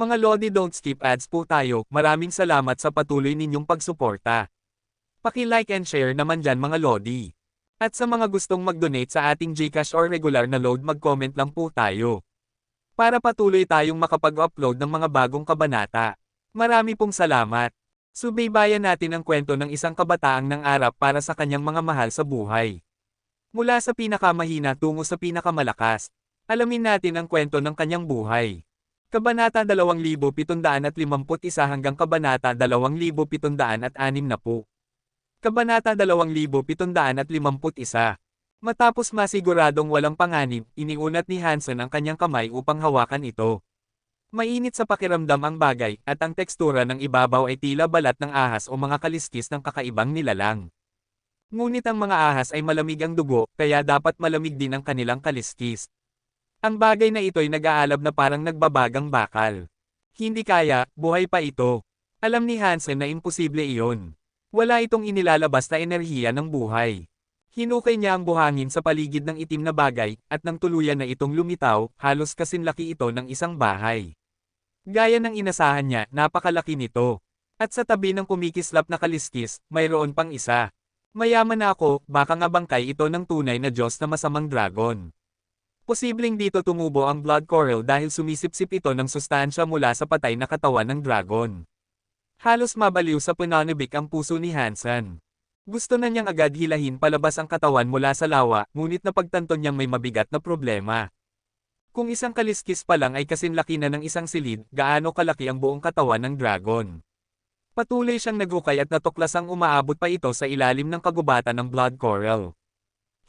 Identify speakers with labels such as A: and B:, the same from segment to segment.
A: Mga Lodi, don't skip ads po tayo. Maraming salamat sa patuloy ninyong pagsuporta. Paki-like and share naman dyan mga Lodi. At sa mga gustong mag-donate sa ating GCash or regular na load, mag-comment lang po tayo. Para patuloy tayong makapag-upload ng mga bagong kabanata. Marami pong salamat. Subaybayan natin ang kwento ng isang kabataang nangarap para sa kanyang mga mahal sa buhay. Mula sa pinakamahina tungo sa pinakamalakas. Alamin natin ang kwento ng kanyang buhay. Kabanata 2751 hanggang Kabanata 2760. Kabanata 2751. Matapos masiguradong walang panganib, iniunat ni Hansen ang kanyang kamay upang hawakan ito. Mainit sa pakiramdam ang bagay, at ang tekstura ng ibabaw ay tila balat ng ahas o mga kaliskis ng kakaibang nilalang. Ngunit ang mga ahas ay malamig ang dugo, kaya dapat malamig din ang kanilang kaliskis. Ang bagay na ito'y nag-aalab na parang nagbabagang bakal. Hindi kaya, buhay pa ito. Alam ni Hansen na imposible iyon. Wala itong inilalabas na enerhiya ng buhay. Hinukay niya ang buhangin sa paligid ng itim na bagay, at nang tuluyan na itong lumitaw, halos kasinlaki ito ng isang bahay. Gaya ng inasahan niya, napakalaki nito. At sa tabi ng kumikislap na kaliskis, mayroon pang isa. Mayaman na ako, baka nga bangkay ito ng tunay na Diyos na masamang dragon. Posibleng dito tumubo ang blood coral dahil sumisipsip ito ng sustansya mula sa patay na katawan ng dragon. Halos mabaliw sa pananabik ang puso ni Hansen. Gusto na niyang agad hilahin palabas ang katawan mula sa lawa, ngunit napagtanto niyang may mabigat na problema. Kung isang kaliskis pa lang ay kasinlaki na ng isang silid, gaano kalaki ang buong katawan ng dragon. Patuloy siyang naghukay at natuklasang umaabot pa ito sa ilalim ng kagubatan ng blood coral.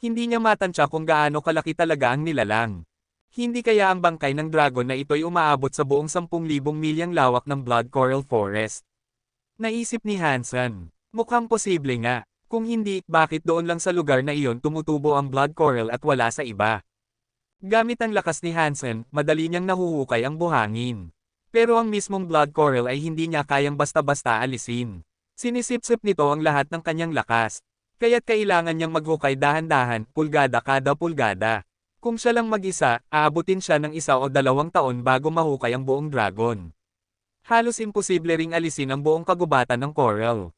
A: Hindi niya matansya kung gaano kalaki talaga ang nilalang. Hindi kaya ang bangkay ng dragon na ito'y umaabot sa buong 10,000 milyang lawak ng blood coral forest. Naisip ni Hansen, mukhang posible nga. Kung hindi, bakit doon lang sa lugar na iyon tumutubo ang blood coral at wala sa iba? Gamit ang lakas ni Hansen, madali niyang nahuhukay ang buhangin. Pero ang mismong blood coral ay hindi niya kayang basta-basta alisin. Sinisipsip nito ang lahat ng kanyang lakas. Kaya't kailangan niyang maghukay dahan-dahan, pulgada kada pulgada. Kung siya lang mag-isa, aabutin siya ng 1 o 2 taon bago mahukay ang buong dragon. Halos imposible ring alisin ang buong kagubatan ng coral.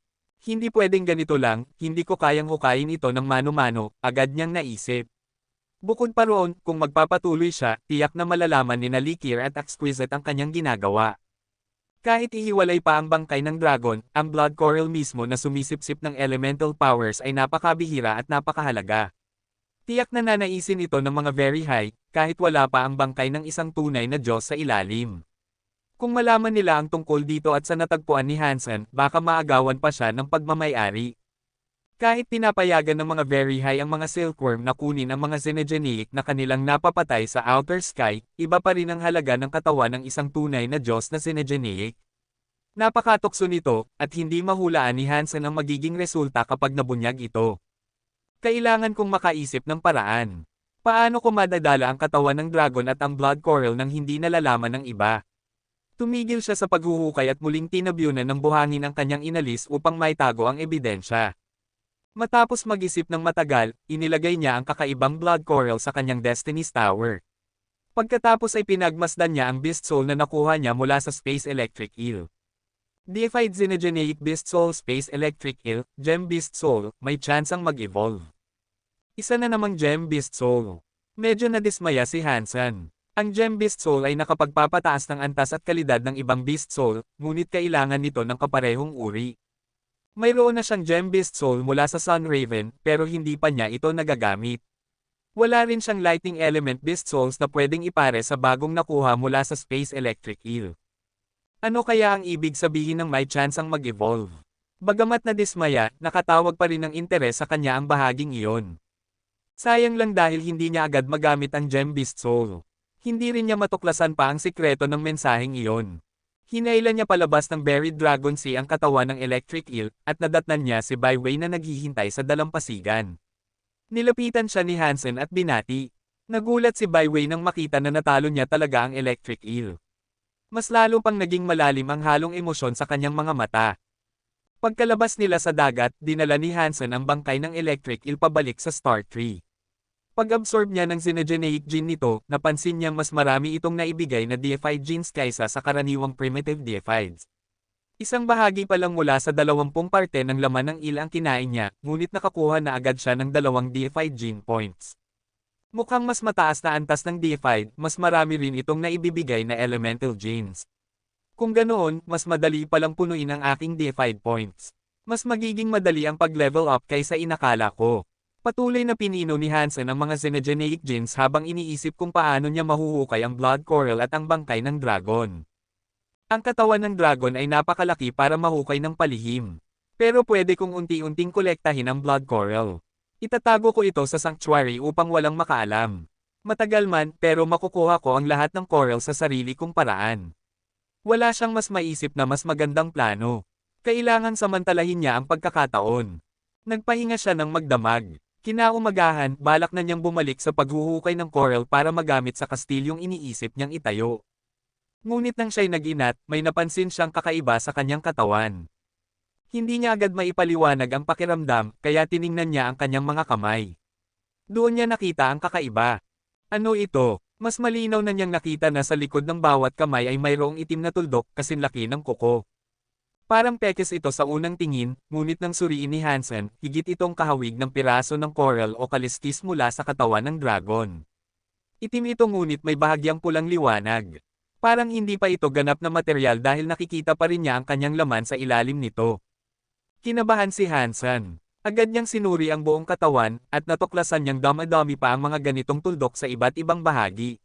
A: Hindi pwedeng ganito lang, hindi ko kayang hukayin ito ng mano-mano, agad niyang naisip. Bukod pa roon, kung magpapatuloy siya, tiyak na malalaman ni Likir at Exquisite ang kanyang ginagawa. Kahit ihiwalay pa ang bangkay ng dragon, ang blood coral mismo na sumisipsip ng elemental powers ay napakabihira at napakahalaga. Tiyak na nanaisin ito ng mga very high, kahit wala pa ang bangkay ng isang tunay na Diyos sa ilalim. Kung malaman nila ang tungkol dito at sa natagpuan ni Hansen, baka maagawan pa siya ng pagmamay-ari. Kahit pinapayagan ng mga very high ang mga silkworm na kunin ang mga xenogenic na kanilang napapatay sa outer sky, iba pa rin ang halaga ng katawan ng isang tunay na Diyos na xenogenic. Napakatukso nito, at hindi mahulaan ni Hansen ang magiging resulta kapag nabunyag ito. Kailangan kong makaisip ng paraan. Paano ko madadala ang katawan ng dragon at ang blood coral nang hindi nalalaman ng iba? Tumigil siya sa paghuhukay at muling tinabyunan ng buhangin ang kanyang inalis upang maitago ang ebidensya. Matapos mag-isip ng matagal, inilagay niya ang kakaibang blood coral sa kanyang Destiny's Tower. Pagkatapos ay pinagmasdan niya ang beast soul na nakuha niya mula sa Space Electric Eel. Deified Xenogeneic Beast Soul Space Electric Eel, Gem Beast Soul, may tsansang mag-evolve. Isa na namang Gem Beast Soul. Medyo nadismaya si Hansen. Ang Gem Beast Soul ay nakapagpapataas ng antas at kalidad ng ibang Beast Soul, ngunit kailangan nito ng kaparehong uri. Mayroon na siyang Gem Beast Soul mula sa Sun Raven, pero hindi pa niya ito nagagamit. Wala rin siyang Lightning Element Beast Souls na pwedeng ipare sa bagong nakuha mula sa Space Electric Eel. Ano kaya ang ibig sabihin ng may tsansang mag-evolve? Bagamat nadismaya, nakatawag pa rin ng interes sa kanya ang bahaging iyon. Sayang lang dahil hindi niya agad magamit ang Gem Beast Soul. Hindi rin niya matuklasan pa ang sikreto ng mensaheng iyon. Hinailan niya palabas ng Buried Dragon Sea ang katawan ng Electric Eel, at nadatnan niya si Byway na naghihintay sa dalampasigan. Nilapitan siya ni Hansen at binati. Nagulat si Byway nang makita na natalo niya talaga ang Electric Eel. Mas lalo pang naging malalim ang halong emosyon sa kanyang mga mata. Pagkalabas nila sa dagat, dinala ni Hansen ang bangkay ng Electric Eel pabalik sa Star Tree. Pag-absorb niya ng xenogeneic gene nito, napansin niyang mas marami itong naibigay na deified genes kaysa sa karaniwang primitive deifieds. Isang bahagi pa lang mula sa 20 parte ng laman ng ila ang kinain niya, ngunit nakakuha na agad siya ng 2 deified gene points. Mukhang mas mataas na antas ng deified, mas marami rin itong naibibigay na elemental genes. Kung ganoon, mas madali palang punuin ang aking deified points. Mas magiging madali ang pag-level up kaysa inakala ko. Patuloy na pinino ni Hansen ang mga xenogeneic genes habang iniisip kung paano niya mahuhukay ang blood coral at ang bangkay ng dragon. Ang katawan ng dragon ay napakalaki para mahukay ng palihim. Pero pwede kong unti-unting kolektahin ang blood coral. Itatago ko ito sa sanctuary upang walang makaalam. Matagal man, pero makukuha ko ang lahat ng coral sa sarili kong paraan. Wala siyang mas maisip na mas magandang plano. Kailangan samantalahin niya ang pagkakataon. Nagpahinga siya ng magdamag. Kinaumagahan, balak na niyang bumalik sa paghuhukay ng coral para magamit sa kastilyong iniisip niyang itayo. Ngunit nang siya'y nag-inat, may napansin siyang kakaiba sa kanyang katawan. Hindi niya agad maipaliwanag ang pakiramdam, kaya tiningnan niya ang kanyang mga kamay. Doon niya nakita ang kakaiba. Ano ito? Mas malinaw na niyang nakita na sa likod ng bawat kamay ay mayroong itim na tuldok kasinlaki ng kuko. Parang pekes ito sa unang tingin, ngunit nang suriin ni Hansen, higit itong kahawig ng piraso ng coral o kaliskis mula sa katawan ng dragon. Itim ito ngunit may bahagyang pulang liwanag. Parang hindi pa ito ganap na material dahil nakikita pa rin niya ang kanyang laman sa ilalim nito. Kinabahan si Hansen. Agad niyang sinuri ang buong katawan, at natuklasan niyang dami-dami pa ang mga ganitong tuldok sa iba't ibang bahagi.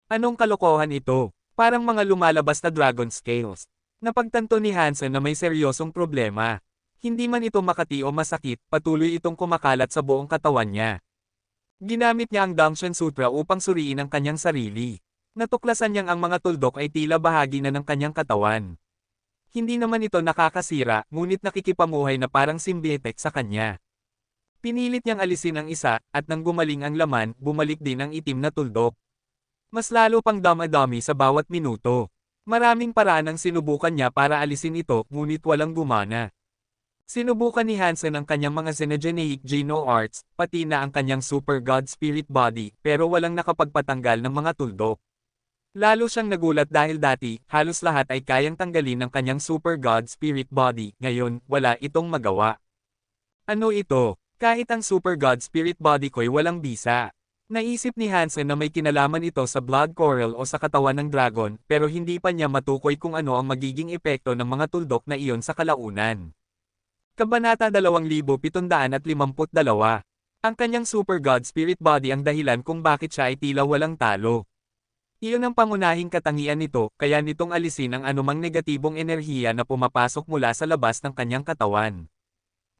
A: Anong kalokohan ito? Parang mga lumalabas na dragon scales. Napagtanto ni Hansen na may seryosong problema. Hindi man ito makati o masakit, patuloy itong kumakalat sa buong katawan niya. Ginamit niya ang Dangshan Sutra upang suriin ang kanyang sarili. Natuklasan niyang ang mga tuldok ay tila bahagi na ng kanyang katawan. Hindi naman ito nakakasira, ngunit nakikipamuhay na parang symbiotic sa kanya. Pinilit niyang alisin ang isa, at nang gumaling ang laman, bumalik din ang itim na tuldok. Mas lalo pang dama-dami sa bawat minuto. Maraming paraan ang sinubukan niya para alisin ito, ngunit walang gumana. Sinubukan ni Hansen ang kanyang mga xenogeneic geno arts, pati na ang kanyang super god spirit body, pero walang nakapagpatanggal ng mga tuldok. Lalo siyang nagulat dahil dati, halos lahat ay kayang tanggalin ng kanyang super god spirit body, ngayon, wala itong magawa. Ano ito? Kahit ang super god spirit body ko'y walang bisa. Naisip ni Hansen na may kinalaman ito sa blood coral o sa katawan ng dragon, pero hindi pa niya matukoy kung ano ang magiging epekto ng mga tuldok na iyon sa kalaunan. Kabanata 2752. Ang kanyang super god spirit body ang dahilan kung bakit siya ay tila walang talo. Iyon ang pangunahing katangian nito, kaya nitong alisin ang anumang negatibong enerhiya na pumapasok mula sa labas ng kanyang katawan.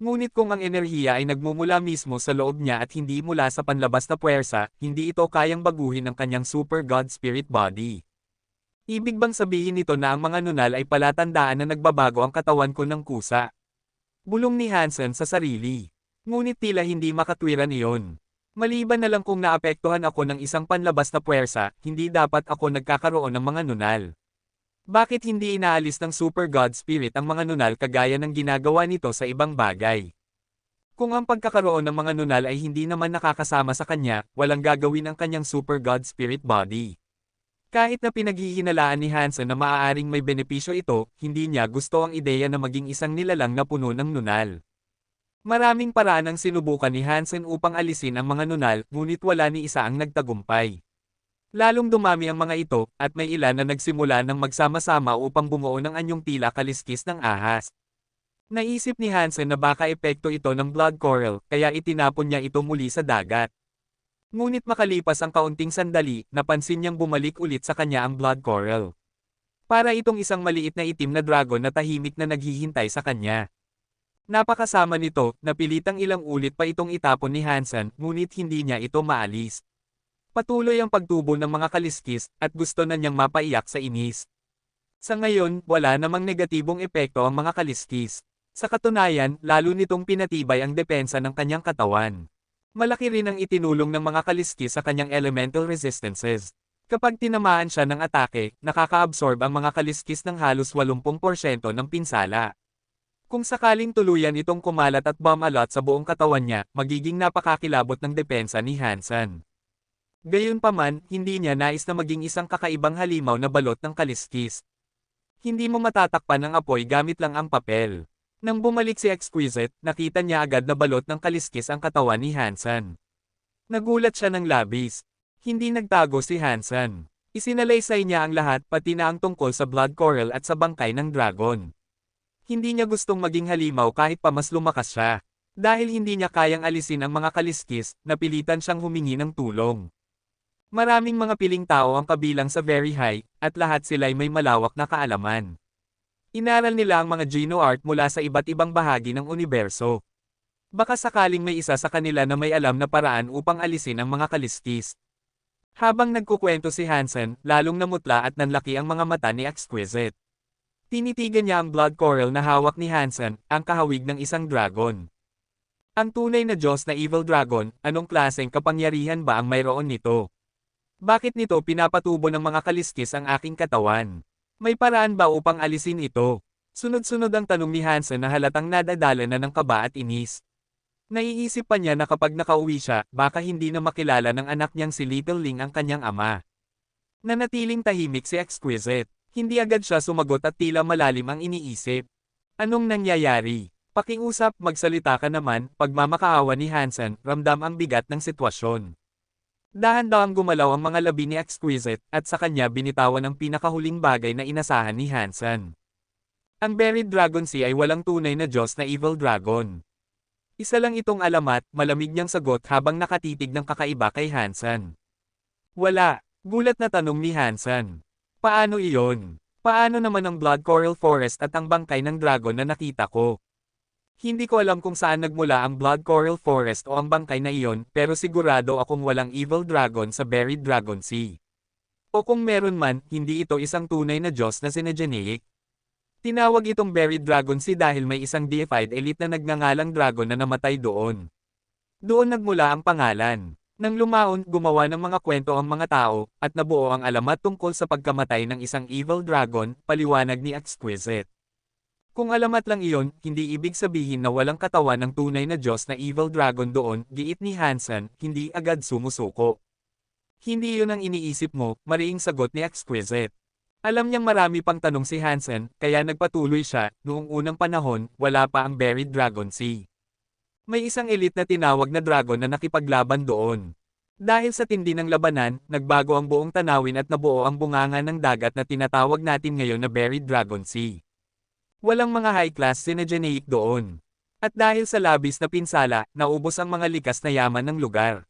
A: Ngunit kung ang enerhiya ay nagmumula mismo sa loob niya at hindi mula sa panlabas na puwersa, hindi ito kayang baguhin ng kanyang super god spirit body. Ibig bang sabihin nito na ang mga nunal ay palatandaan na nagbabago ang katawan ko ng kusa? Bulong ni Hansen sa sarili. Ngunit tila hindi makatwiran iyon. Maliban na lang kung naapektuhan ako ng isang panlabas na puwersa, hindi dapat ako nagkakaroon ng mga nunal. Bakit hindi inaalis ng Super God Spirit ang mga nunal kagaya ng ginagawa nito sa ibang bagay? Kung ang pagkakaroon ng mga nunal ay hindi naman nakakasama sa kanya, walang gagawin ang kanyang Super God Spirit body. Kahit na pinaghihinalaan ni Hansen na maaaring may benepisyo ito, hindi niya gusto ang ideya na maging isang nilalang na puno ng nunal. Maraming paraan ang sinubukan ni Hansen upang alisin ang mga nunal, ngunit wala ni isa ang nagtagumpay. Lalong dumami ang mga ito, at may ilan na nagsimula ng magsama-sama upang bumuo ng anyong tila kaliskis ng ahas. Naisip ni Hansen na baka epekto ito ng blood coral, kaya itinapon niya ito muli sa dagat. Ngunit makalipas ang kaunting sandali, napansin niyang bumalik ulit sa kanya ang blood coral. Para itong isang maliit na itim na dragon na tahimik na naghihintay sa kanya. Napakasama nito, napilitang ilang ulit pa itong itapon ni Hansen, ngunit hindi niya ito maalis. Patuloy ang pagtubo ng mga kaliskis, at gusto na niyang mapaiyak sa inis. Sa ngayon, wala namang negatibong epekto ang mga kaliskis. Sa katunayan, lalo nitong pinatibay ang depensa ng kanyang katawan. Malaki rin ang itinulong ng mga kaliskis sa kanyang elemental resistances. Kapag tinamaan siya ng atake, nakaka-absorb ang mga kaliskis ng halos 80% ng pinsala. Kung sakaling tuluyan itong kumalat at bumalot sa buong katawan niya, magiging napakakilabot ng depensa ni Hansen. Gayunpaman, hindi niya nais na maging isang kakaibang halimaw na balot ng kaliskis. Hindi mo matatakpan ang apoy gamit lang ang papel. Nang bumalik si Exquisite, nakita niya agad na balot ng kaliskis ang katawan ni Hansen. Nagulat siya ng labis. Hindi nagtago si Hansen. Isinalaysay niya ang lahat pati na ang tungkol sa blood coral at sa bangkay ng dragon. Hindi niya gustong maging halimaw kahit pa mas lumakas siya. Dahil hindi niya kayang alisin ang mga kaliskis, napilitan siyang humingi ng tulong. Maraming mga piling tao ang kabilang sa Very High, at lahat sila'y may malawak na kaalaman. Inaral nila ang mga Geno art mula sa iba't ibang bahagi ng universo. Baka sakaling may isa sa kanila na may alam na paraan upang alisin ang mga kaliskis. Habang nagkukwento si Hansen, lalong namutla at nanlaki ang mga mata ni Exquisite. Tinitigan niya ang blood coral na hawak ni Hansen, ang kahawig ng isang dragon. Ang tunay na Diyos na Evil Dragon, anong klaseng kapangyarihan ba ang mayroon nito? Bakit nito pinapatubo ng mga kaliskis ang aking katawan? May paraan ba upang alisin ito? Sunod-sunod ang tanong ni Hansen na halatang nadadala na ng kaba at inis. Naiisip pa niya na kapag nakauwi siya, baka hindi na makilala ng anak niyang si Little Ling ang kanyang ama. Nanatiling tahimik si Exquisite. Hindi agad siya sumagot at tila malalim ang iniisip. Anong nangyayari? Pakiusap, magsalita ka naman, pagmamakaawa ni Hansen, ramdam ang bigat ng sitwasyon. Dahan-dahang gumalaw ang mga labi ni Exquisite, at sa kanya binitawan ang pinakahuling bagay na inasahan ni Hansen. Ang Buried Dragon Sea ay walang tunay na Diyos na Evil Dragon. Isa lang itong alamat, malamig niyang sagot habang nakatitig ng kakaiba kay Hansen. Wala, gulat na tanong ni Hansen. Paano iyon? Paano naman ang Blood Coral Forest at ang bangkay ng dragon na nakita ko? Hindi ko alam kung saan nagmula ang Blood Coral Forest o ang bangkay na iyon, pero sigurado akong walang Evil Dragon sa Buried Dragon Sea. O kung meron man, hindi ito isang tunay na Diyos na sinageneic. Tinawag itong Buried Dragon Sea dahil may isang deified elite na nagngangalang dragon na namatay doon. Doon nagmula ang pangalan. Nang lumaon, gumawa ng mga kwento ang mga tao, at nabuo ang alamat tungkol sa pagkamatay ng isang evil dragon, paliwanag ni Exquisite. Kung alamat lang iyon, hindi ibig sabihin na walang katawan ng tunay na Diyos na evil dragon doon, giit ni Hansen, hindi agad sumusuko. Hindi iyon ang iniisip mo, mariing sagot ni Exquisite. Alam niyang marami pang tanong si Hansen, kaya nagpatuloy siya, noong unang panahon, wala pa ang Buried Dragon Sea. May isang elite na tinawag na dragon na nakipaglaban doon. Dahil sa tindi ng labanan, nagbago ang buong tanawin at nabuo ang bunganga ng dagat na tinatawag natin ngayon na Buried Dragon Sea. Walang mga high-class sinageneic doon. At dahil sa labis na pinsala, naubos ang mga likas na yaman ng lugar.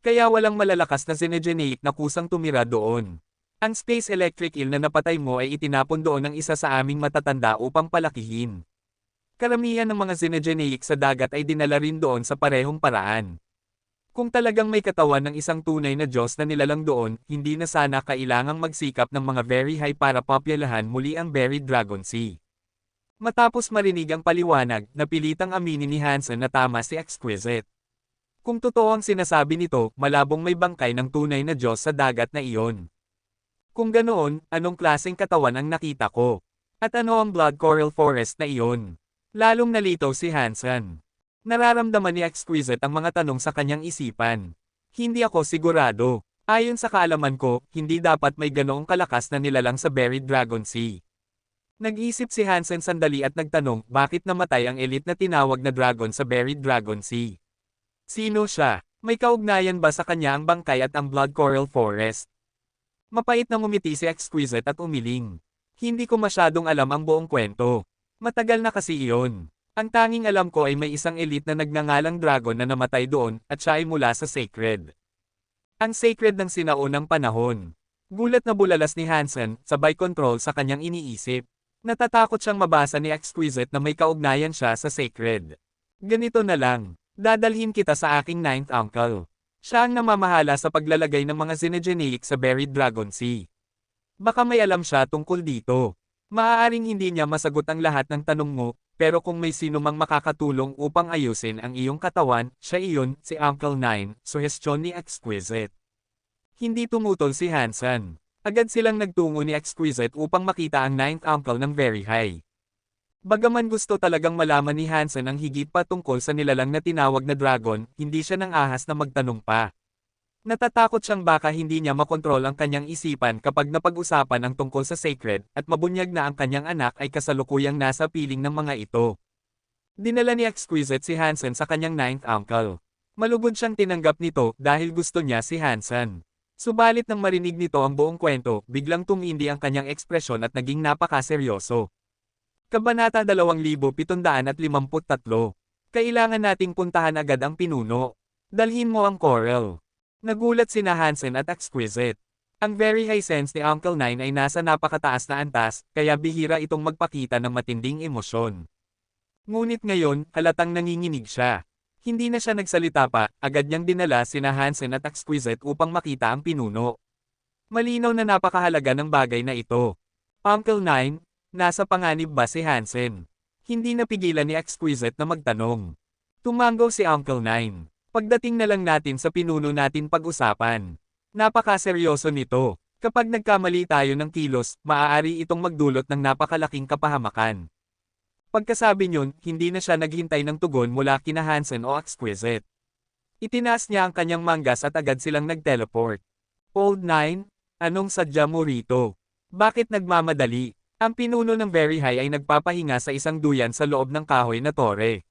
A: Kaya walang malalakas na sinageneic na kusang tumira doon. Ang space electric eel na napatay mo ay itinapon doon ng isa sa aming matatanda upang palakihin. Karamihan ng mga sinageneic sa dagat ay dinala rin doon sa parehong paraan. Kung talagang may katawan ng isang tunay na Diyos na nilalang doon, hindi na sana kailangang magsikap ng mga Very High para popyalahan muli ang Buried Dragon Sea. Matapos marinig ang paliwanag, napilitang aminin ni Hansen na tama si Exquisite. Kung totoo ang sinasabi nito, malabong may bangkay ng tunay na Diyos sa dagat na iyon. Kung ganoon, anong klaseng katawan ang nakita ko? At ano ang Blood Coral Forest na iyon? Lalong nalitaw si Hansen. Nararamdaman ni Exquisite ang mga tanong sa kanyang isipan. Hindi ako sigurado. Ayon sa kaalaman ko, hindi dapat may ganoong kalakas na nilalang sa Buried Dragon Sea. Nag-isip si Hansen sandali at nagtanong, bakit namatay ang elite na tinawag na dragon sa Buried Dragon Sea? Sino siya? May kaugnayan ba sa kanya ang bangkay at ang Blood Coral Forest? Mapait na ngumiti si Exquisite at umiling. Hindi ko masyadong alam ang buong kwento. Matagal na kasi iyon. Ang tanging alam ko ay may isang elite na nagngangalang dragon na namatay doon, at siya ay mula sa Sacred. Ang Sacred ng sinaunang panahon. Gulat na bulalas ni Hansen, sabay control sa kanyang iniisip. Natatakot siyang mabasa ni Exquisite na may kaugnayan siya sa Sacred. Ganito na lang, dadalhin kita sa aking ninth uncle. Siya ang namamahala sa paglalagay ng mga sinageneic sa Buried Dragon Sea. Baka may alam siya tungkol dito. Maaaring hindi niya masagot ang lahat ng tanong mo, pero kung may sino mang makakatulong upang ayusin ang iyong katawan, siya iyon, si Uncle Nine, suhestyon ni Exquisite. Hindi tumutol si Hansen. Agad silang nagtungo ni Exquisite upang makita ang ninth uncle ng Very High. Bagaman gusto talagang malaman ni Hansen ang higit pa tungkol sa nilalang na tinawag na dragon, hindi siya nang ahas na magtanong pa. Natatakot siyang baka hindi niya makontrol ang kanyang isipan kapag napag-usapan ang tungkol sa sacred, at mabunyag na ang kanyang anak ay kasalukuyang nasa piling ng mga ito. Dinala ni Exquisite si Hansen sa kanyang ninth uncle. Malugod siyang tinanggap nito dahil gusto niya si Hansen. Subalit nang marinig nito ang buong kwento, biglang tumindi ang kanyang ekspresyon at naging napakaseryoso. Kabanata 2753. Kailangan nating puntahan agad ang pinuno. Dalhin mo ang coral. Nagulat sina Hansen at Exquisite. Ang very high sense ni Uncle Nine ay nasa napakataas na antas, kaya bihira itong magpakita ng matinding emosyon. Ngunit ngayon, halatang nanginginig siya. Hindi na siya nagsalita pa, agad niyang dinala sina Hansen at Exquisite upang makita ang pinuno. Malinaw na napakahalaga ng bagay na ito. Uncle Nine, nasa panganib ba si Hansen? Hindi napigilan ni Exquisite na magtanong. Tumanggaw si Uncle Nine. Pagdating na lang natin sa pinuno natin pag-usapan. Napakaseryoso nito. Kapag nagkamali tayo ng kilos, maaari itong magdulot ng napakalaking kapahamakan. Pagkasabi niyon, hindi na siya naghintay ng tugon mula kina Hansen o Exquisite. Itinaas niya ang kanyang manggas at agad silang nag-teleport. Old Nine, anong sadya mo rito? Bakit nagmamadali? Ang pinuno ng Very High ay nagpapahinga sa isang duyan sa loob ng kahoy na tore.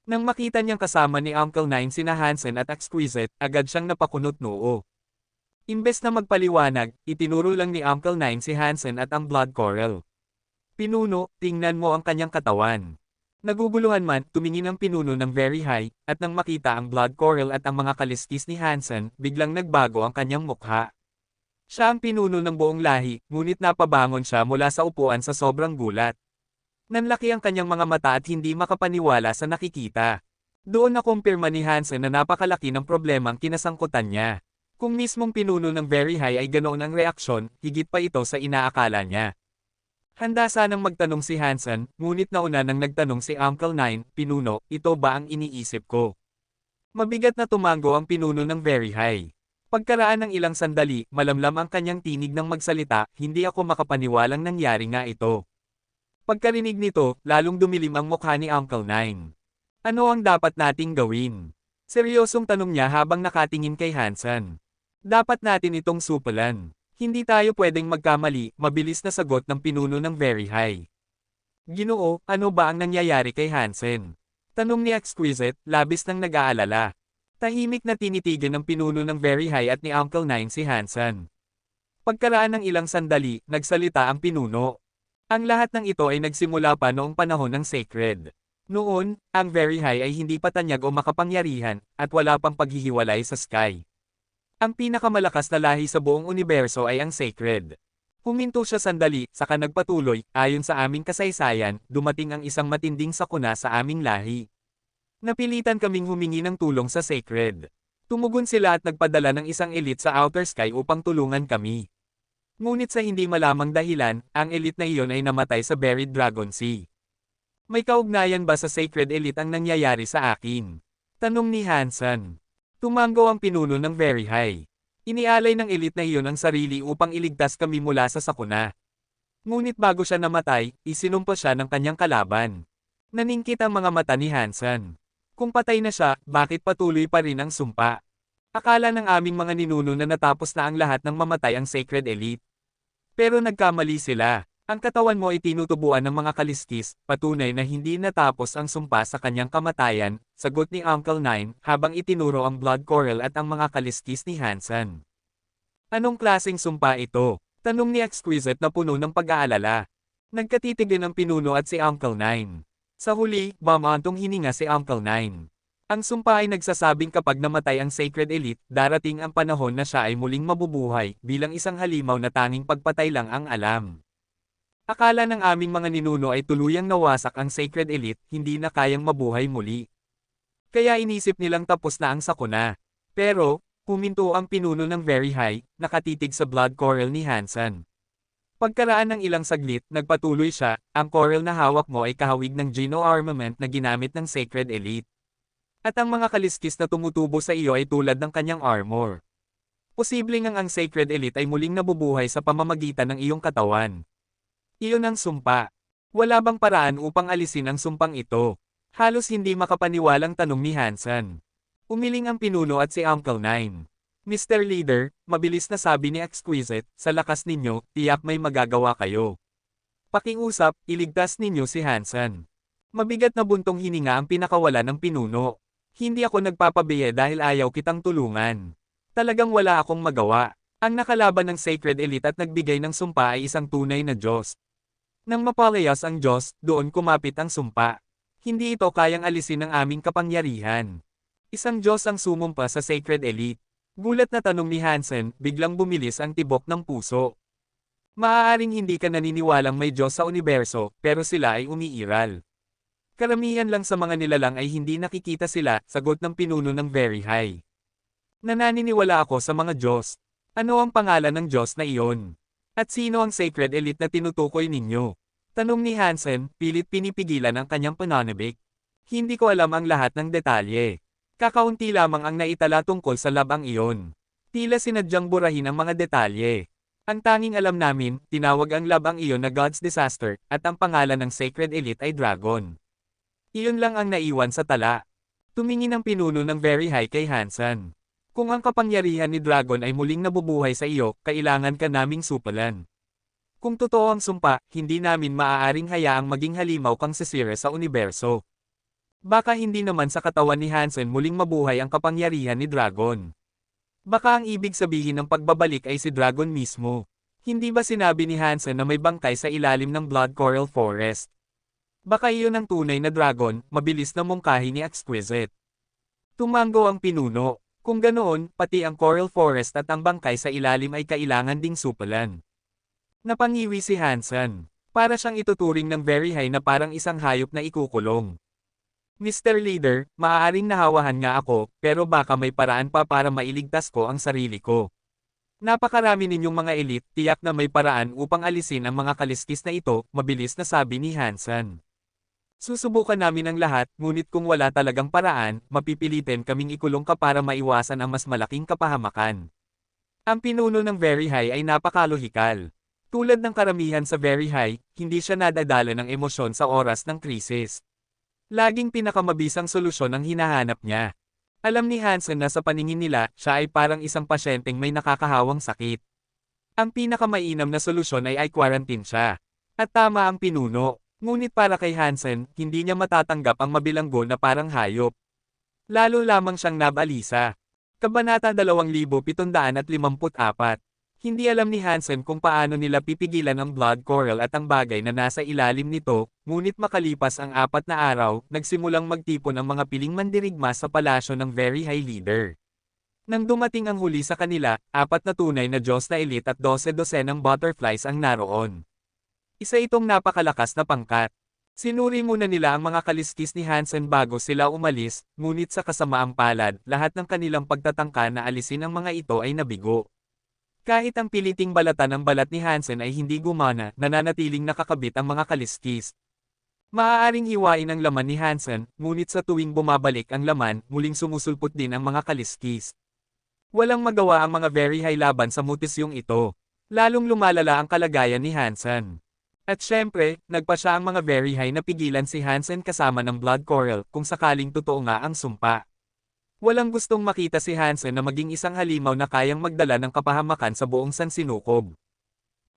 A: Nang makita niyang kasama ni Uncle Nine sina Hansen at Exquisite, agad siyang napakunot noo. Imbes na magpaliwanag, itinuro lang ni Uncle Nine si Hansen at ang blood coral. Pinuno, tingnan mo ang kanyang katawan. Naguguluhan man, tumingin ang pinuno ng Very High, at nang makita ang blood coral at ang mga kaliskis ni Hansen, biglang nagbago ang kanyang mukha. Siya ang pinuno ng buong lahi, ngunit napabangon siya mula sa upuan sa sobrang gulat. Nanlaki ang kanyang mga mata at hindi makapaniwala sa nakikita. Doon nakumpirma ni Hansen na napakalaki ng problemang kinasangkutan niya. Kung mismong pinuno ng Very High ay ganoon ang reaksyon, higit pa ito sa inaakala niya. Handa sanang magtanong si Hansen, ngunit nauna nang nagtanong si Uncle Nine, Pinuno, ito ba ang iniisip ko? Mabigat na tumango ang pinuno ng Very High. Pagkaraan ng ilang sandali, malamlam ang kanyang tinig ng magsalita, hindi ako makapaniwalang nangyari nga ito. Pagkarinig nito, lalong dumilim ang mukha ni Uncle Nine. Ano ang dapat nating gawin? Seryosong tanong niya habang nakatingin kay Hansen. Dapat natin itong supalan. Hindi tayo pwedeng magkamali, mabilis na sagot ng pinuno ng Very High. Ginoo, ano ba ang nangyayari kay Hansen? Tanong ni Exquisite, labis nang nag-aalala. Tahimik na tinitigan ng pinuno ng Very High at ni Uncle Nine si Hansen. Pagkaraan ng ilang sandali, nagsalita ang pinuno. Ang lahat ng ito ay nagsimula pa noong panahon ng Sacred. Noon, ang Very High ay hindi pa tanyag o makapangyarihan, at wala pang paghihiwalay sa sky. Ang pinakamalakas na lahi sa buong universo ay ang Sacred. Huminto siya sandali, saka nagpatuloy, ayon sa aming kasaysayan, dumating ang isang matinding sakuna sa aming lahi. Napilitan kaming humingi ng tulong sa Sacred. Tumugon sila at nagpadala ng isang elite sa Outer Sky upang tulungan kami. Ngunit sa hindi malamang dahilan, ang elite na iyon ay namatay sa Buried Dragon Sea. May kaugnayan ba sa Sacred Elite ang nangyayari sa akin? Tanong ni Hansen. Tumango ang pinuno ng Very High. Inialay ng elite na iyon ang sarili upang iligtas kami mula sa sakuna. Ngunit bago siya namatay, isinumpa siya ng kanyang kalaban. Naningkit ang mga mata ni Hansen. Kung patay na siya, bakit patuloy pa rin ang sumpa? Akala ng aming mga ninuno na natapos na ang lahat ng mamatay ang Sacred Elite. Pero nagkamali sila. Ang katawan mo ay tinutubuan ng mga kaliskis, patunay na hindi natapos ang sumpa sa kanyang kamatayan, sagot ni Uncle Nine, habang itinuro ang blood coral at ang mga kaliskis ni Hansen. Anong klaseng sumpa ito? Tanong ni Exquisite na puno ng pag-aalala. Nagkatitig din ang pinuno at si Uncle Nine. Sa huli, bumantong hininga si Uncle Nine. Ang sumpa ay nagsasabing kapag namatay ang Sacred Elite, darating ang panahon na siya ay muling mabubuhay, bilang isang halimaw na tanging pagpatay lang ang alam. Akala ng aming mga ninuno ay tuluyang nawasak ang Sacred Elite, hindi na kayang mabuhay muli. Kaya inisip nilang tapos na ang sakuna. Pero, huminto ang pinuno ng Very High, nakatitig sa blood coral ni Hansen. Pagkaraan ng ilang saglit, nagpatuloy siya, ang coral na hawak mo ay kahawig ng Geno armament na ginamit ng Sacred Elite. At ang mga kaliskis na tumutubo sa iyo ay tulad ng kanyang armor. Posibleng ang Sacred Elite ay muling nabubuhay sa pamamagitan ng iyong katawan. Iyon ang sumpa. Wala bang paraan upang alisin ang sumpang ito? Halos hindi makapaniwalang tanong ni Hansen. Umiling ang pinuno at si Uncle Nine. Mr. Leader, mabilis na sabi ni Exquisite, sa lakas ninyo, tiyak may magagawa kayo. Pakiusap, iligtas ninyo si Hansen. Mabigat na buntong hininga ang pinakawala ng pinuno. Hindi ako nagpapabiye dahil ayaw kitang tulungan. Talagang wala akong magawa. Ang nakalaban ng Sacred Elite at nagbigay ng sumpa ay isang tunay na Diyos. Nang mapalayas ang Diyos, doon kumapit ang sumpa. Hindi ito kayang alisin ng aming kapangyarihan. Isang Diyos ang sumumpa sa Sacred Elite. Gulat na tanong ni Hansen, biglang bumilis ang tibok ng puso. Maaaring hindi ka naniniwalang may Diyos sa universo, pero sila ay umiiral. Karamihan lang sa mga nilalang ay hindi nakikita sila, sagot ng pinuno ng Very High. Nananiniwala ako sa mga Diyos. Ano ang pangalan ng Diyos na iyon? At sino ang Sacred Elite na tinutukoy ninyo? Tanong ni Hansen, pilit pinipigilan ang kanyang pananabik. Hindi ko alam ang lahat ng detalye. Kakaunti lamang ang naitala tungkol sa labang iyon. Tila sinadyang burahin ang mga detalye. Ang tanging alam namin, tinawag ang labang iyon na God's Disaster, at ang pangalan ng Sacred Elite ay Dragon. Iyon lang ang naiwan sa tala. Tumingin ang pinuno ng Very High kay Hansen. Kung ang kapangyarihan ni Dragon ay muling nabubuhay sa iyo, kailangan ka naming supalan. Kung totoo ang sumpa, hindi namin maaaring hayaang maging halimaw kang sisire sa universo. Baka hindi naman sa katawan ni Hansen muling mabuhay ang kapangyarihan ni Dragon. Baka ang ibig sabihin ng pagbabalik ay si Dragon mismo. Hindi ba sinabi ni Hansen na may bangkay sa ilalim ng Blood Coral Forest? Baka iyon ang tunay na dragon, mabilis na mungkahi ni Exquisite. Tumango ang pinuno. Kung ganoon, pati ang Coral Forest at ang bangkay sa ilalim ay kailangan ding supalan. Napangiwi si Hansen. Para siyang ituturing ng Very High na parang isang hayop na ikukulong. Mr. Leader, maaaring nahawahan nga ako, pero baka may paraan pa para mailigtas ko ang sarili ko. Napakarami ninyong mga elite, tiyak na may paraan upang alisin ang mga kaliskis na ito, mabilis na sabi ni Hansen. Susubukan namin ang lahat, ngunit kung wala talagang paraan, mapipilitin kaming ikulong ka para maiwasan ang mas malaking kapahamakan. Ang pinuno ng Very High ay napakalohikal. Tulad ng karamihan sa Very High, hindi siya nadadala ng emosyon sa oras ng krisis. Laging pinakamabisang solusyon ang hinahanap niya. Alam ni Hansen na sa paningin nila, siya ay parang isang pasyenteng may nakakahawang sakit. Ang pinakamainam na solusyon ay quarantine siya. At tama ang pinuno. Ngunit para kay Hansen, hindi niya matatanggap ang mabilanggo na parang hayop. Lalo lamang siyang nabalisa. Kabanata 2754. Hindi alam ni Hansen kung paano nila pipigilan ang Blood Coral at ang bagay na nasa ilalim nito, ngunit makalipas ang 4 na araw, nagsimulang magtipon ang mga piling mandirigma sa palasyo ng Very High Leader. Nang dumating ang huli sa kanila, 4 na tunay na Diyos na elite at 12-dosenang butterflies ang naroon. Isa itong napakalakas na pangkat. Sinuri muna nila ang mga kaliskis ni Hansen bago sila umalis, ngunit sa kasamaang palad, lahat ng kanilang pagtatangka na alisin ang mga ito ay nabigo. Kahit ang piliting balatan ng balat ni Hansen ay hindi gumana, nananatiling nakakabit ang mga kaliskis. Maaaring hiwain ang laman ni Hansen, ngunit sa tuwing bumabalik ang laman, muling sumusulpot din ang mga kaliskis. Walang magawa ang mga Very High laban sa mutisyong ito. Lalong lumalala ang kalagayan ni Hansen. At syempre, nagpa siya ang mga Very High na pigilan si Hansen kasama ng Blood Coral kung sakaling totoo nga ang sumpa. Walang gustong makita si Hansen na maging isang halimaw na kayang magdala ng kapahamakan sa buong sansinukob.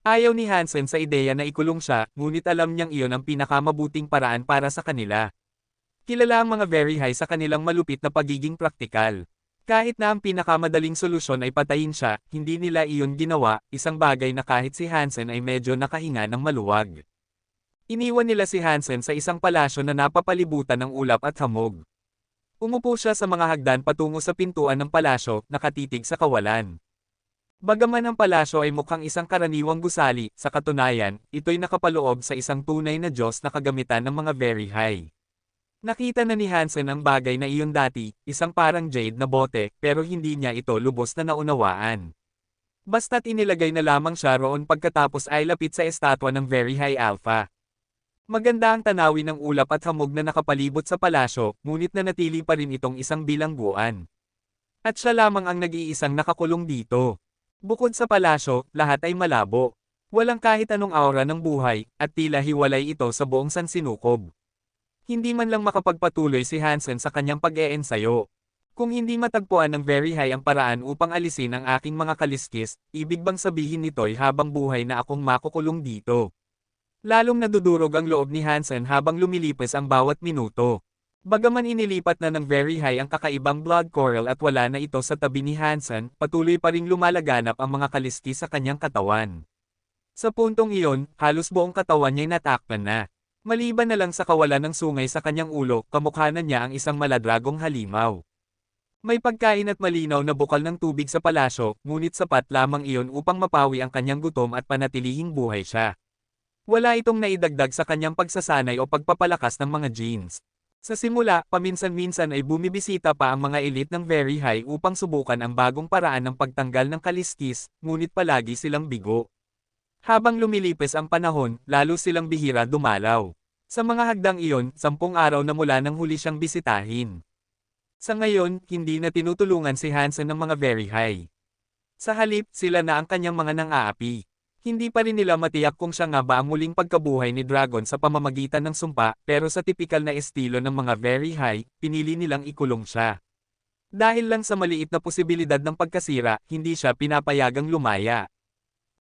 A: Ayaw ni Hansen sa ideya na ikulong siya, ngunit alam niyang iyon ang pinakamabuting paraan para sa kanila. Kilala ang mga Very High sa kanilang malupit na pagiging praktikal. Kahit na ang pinakamadaling solusyon ay patayin siya, hindi nila iyon ginawa, isang bagay na kahit si Hansen ay medyo nakahinga ng maluwag. Iniwan nila si Hansen sa isang palasyo na napapalibutan ng ulap at hamog. Umupo siya sa mga hagdan patungo sa pintuan ng palasyo, nakatitig sa kawalan. Bagaman ang palasyo ay mukhang isang karaniwang gusali, sa katunayan, ito'y nakapaloob sa isang tunay na Diyos na kagamitan ng mga Very High. Nakita na ni Hansen ang bagay na iyon dati, isang parang jade na bote, pero hindi niya ito lubos na naunawaan. Basta't inilagay na lamang siya roon pagkatapos ay lapit sa estatwa ng Very High Alpha. Maganda ang tanawin ng ulap at hamog na nakapalibot sa palasyo, ngunit nanatili pa rin itong isang bilangguan. At siya lamang ang nag-iisang nakakulong dito. Bukod sa palasyo, lahat ay malabo. Walang kahit anong aura ng buhay, at tila hiwalay ito sa buong sansinukob. Hindi man lang makapagpatuloy si Hansen sa kanyang pag-eensayo. Kung hindi matagpuan ng Very High ang paraan upang alisin ang aking mga kaliskis, ibig bang sabihin nito'y habang buhay na akong makukulong dito? Lalong nadudurog ang loob ni Hansen habang lumilipas ang bawat minuto. Bagaman inilipat na ng Very High ang kakaibang blood coral at wala na ito sa tabi ni Hansen, patuloy pa ring lumalaganap ang mga kaliskis sa kanyang katawan. Sa puntong iyon, halos buong katawan niya'y natakpan na. Maliban na lang sa kawalan ng sungay sa kanyang ulo, kamukha na niya ang isang maladragong halimaw. May pagkain at malinaw na bukal ng tubig sa palasyo, ngunit sapat lamang iyon upang mapawi ang kanyang gutom at panatilihing buhay siya. Wala itong naidagdag sa kanyang pagsasanay o pagpapalakas ng mga genes. Sa simula, paminsan-minsan ay bumibisita pa ang mga elite ng Very High upang subukan ang bagong paraan ng pagtanggal ng kaliskis, ngunit palagi silang bigo. Habang lumilipas ang panahon, lalo silang bihira dumalaw. Sa mga hagdang iyon, 10 araw na mula nang huli siyang bisitahin. Sa ngayon, hindi na tinutulungan si Hansen ng mga Very High. Sa halip, sila na ang kanyang mga nang-aapi. Hindi pa rin nila matiyak kung siya nga ba ang muling pagkabuhay ni Dragon sa pamamagitan ng sumpa, pero sa tipikal na estilo ng mga Very High, pinili nilang ikulong siya. Dahil lang sa maliit na posibilidad ng pagkasira, hindi siya pinapayagang lumaya.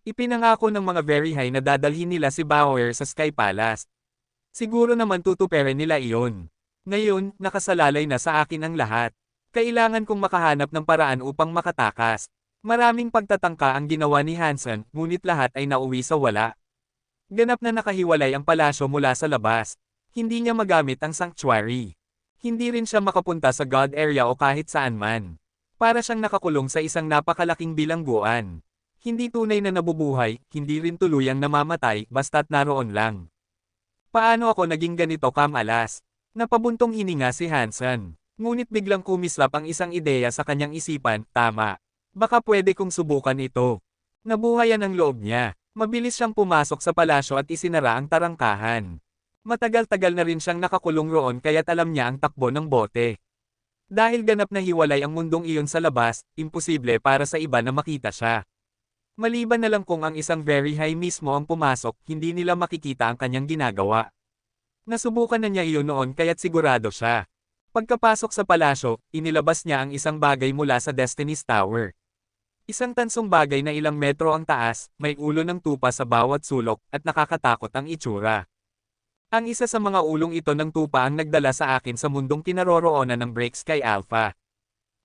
A: Ipinangako ng mga Very High na dadalhin nila si Bauer sa Sky Palace. Siguro naman tutuperin nila iyon. Ngayon, nakasalalay na sa akin ang lahat. Kailangan kong makahanap ng paraan upang makatakas. Maraming pagtatangka ang ginawa ni Hansen, ngunit lahat ay nauwi sa wala. Ganap na nakahiwalay ang palasyo mula sa labas. Hindi niya magamit ang sanctuary. Hindi rin siya makapunta sa God area o kahit saan man. Para siyang nakakulong sa isang napakalaking bilangguan. Hindi tunay na nabubuhay, hindi rin tuluyang namamatay, basta't naroon lang. Paano ako naging ganito kamalas? Napabuntong hininga si Hansen. Ngunit biglang kumislap ang isang ideya sa kanyang isipan, tama. Baka pwede kong subukan ito. Nabuhayan ang loob niya. Mabilis siyang pumasok sa palasyo at isinara ang tarangkahan. Matagal-tagal na rin siyang nakakulong roon kaya't alam niya ang takbo ng bote. Dahil ganap na hiwalay ang mundong iyon sa labas, imposible para sa iba na makita siya. Maliban na lang kung ang isang Very High mismo ang pumasok, hindi nila makikita ang kanyang ginagawa. Nasubukan na niya iyon noon kaya't sigurado siya. Pagkapasok sa palasyo, inilabas niya ang isang bagay mula sa Destiny's Tower. Isang tansong bagay na ilang metro ang taas, may ulo ng tupa sa bawat sulok, at nakakatakot ang itsura. Ang isa sa mga ulong ito ng tupa ang nagdala sa akin sa mundong kinaroroonan ng Break Sky Alpha.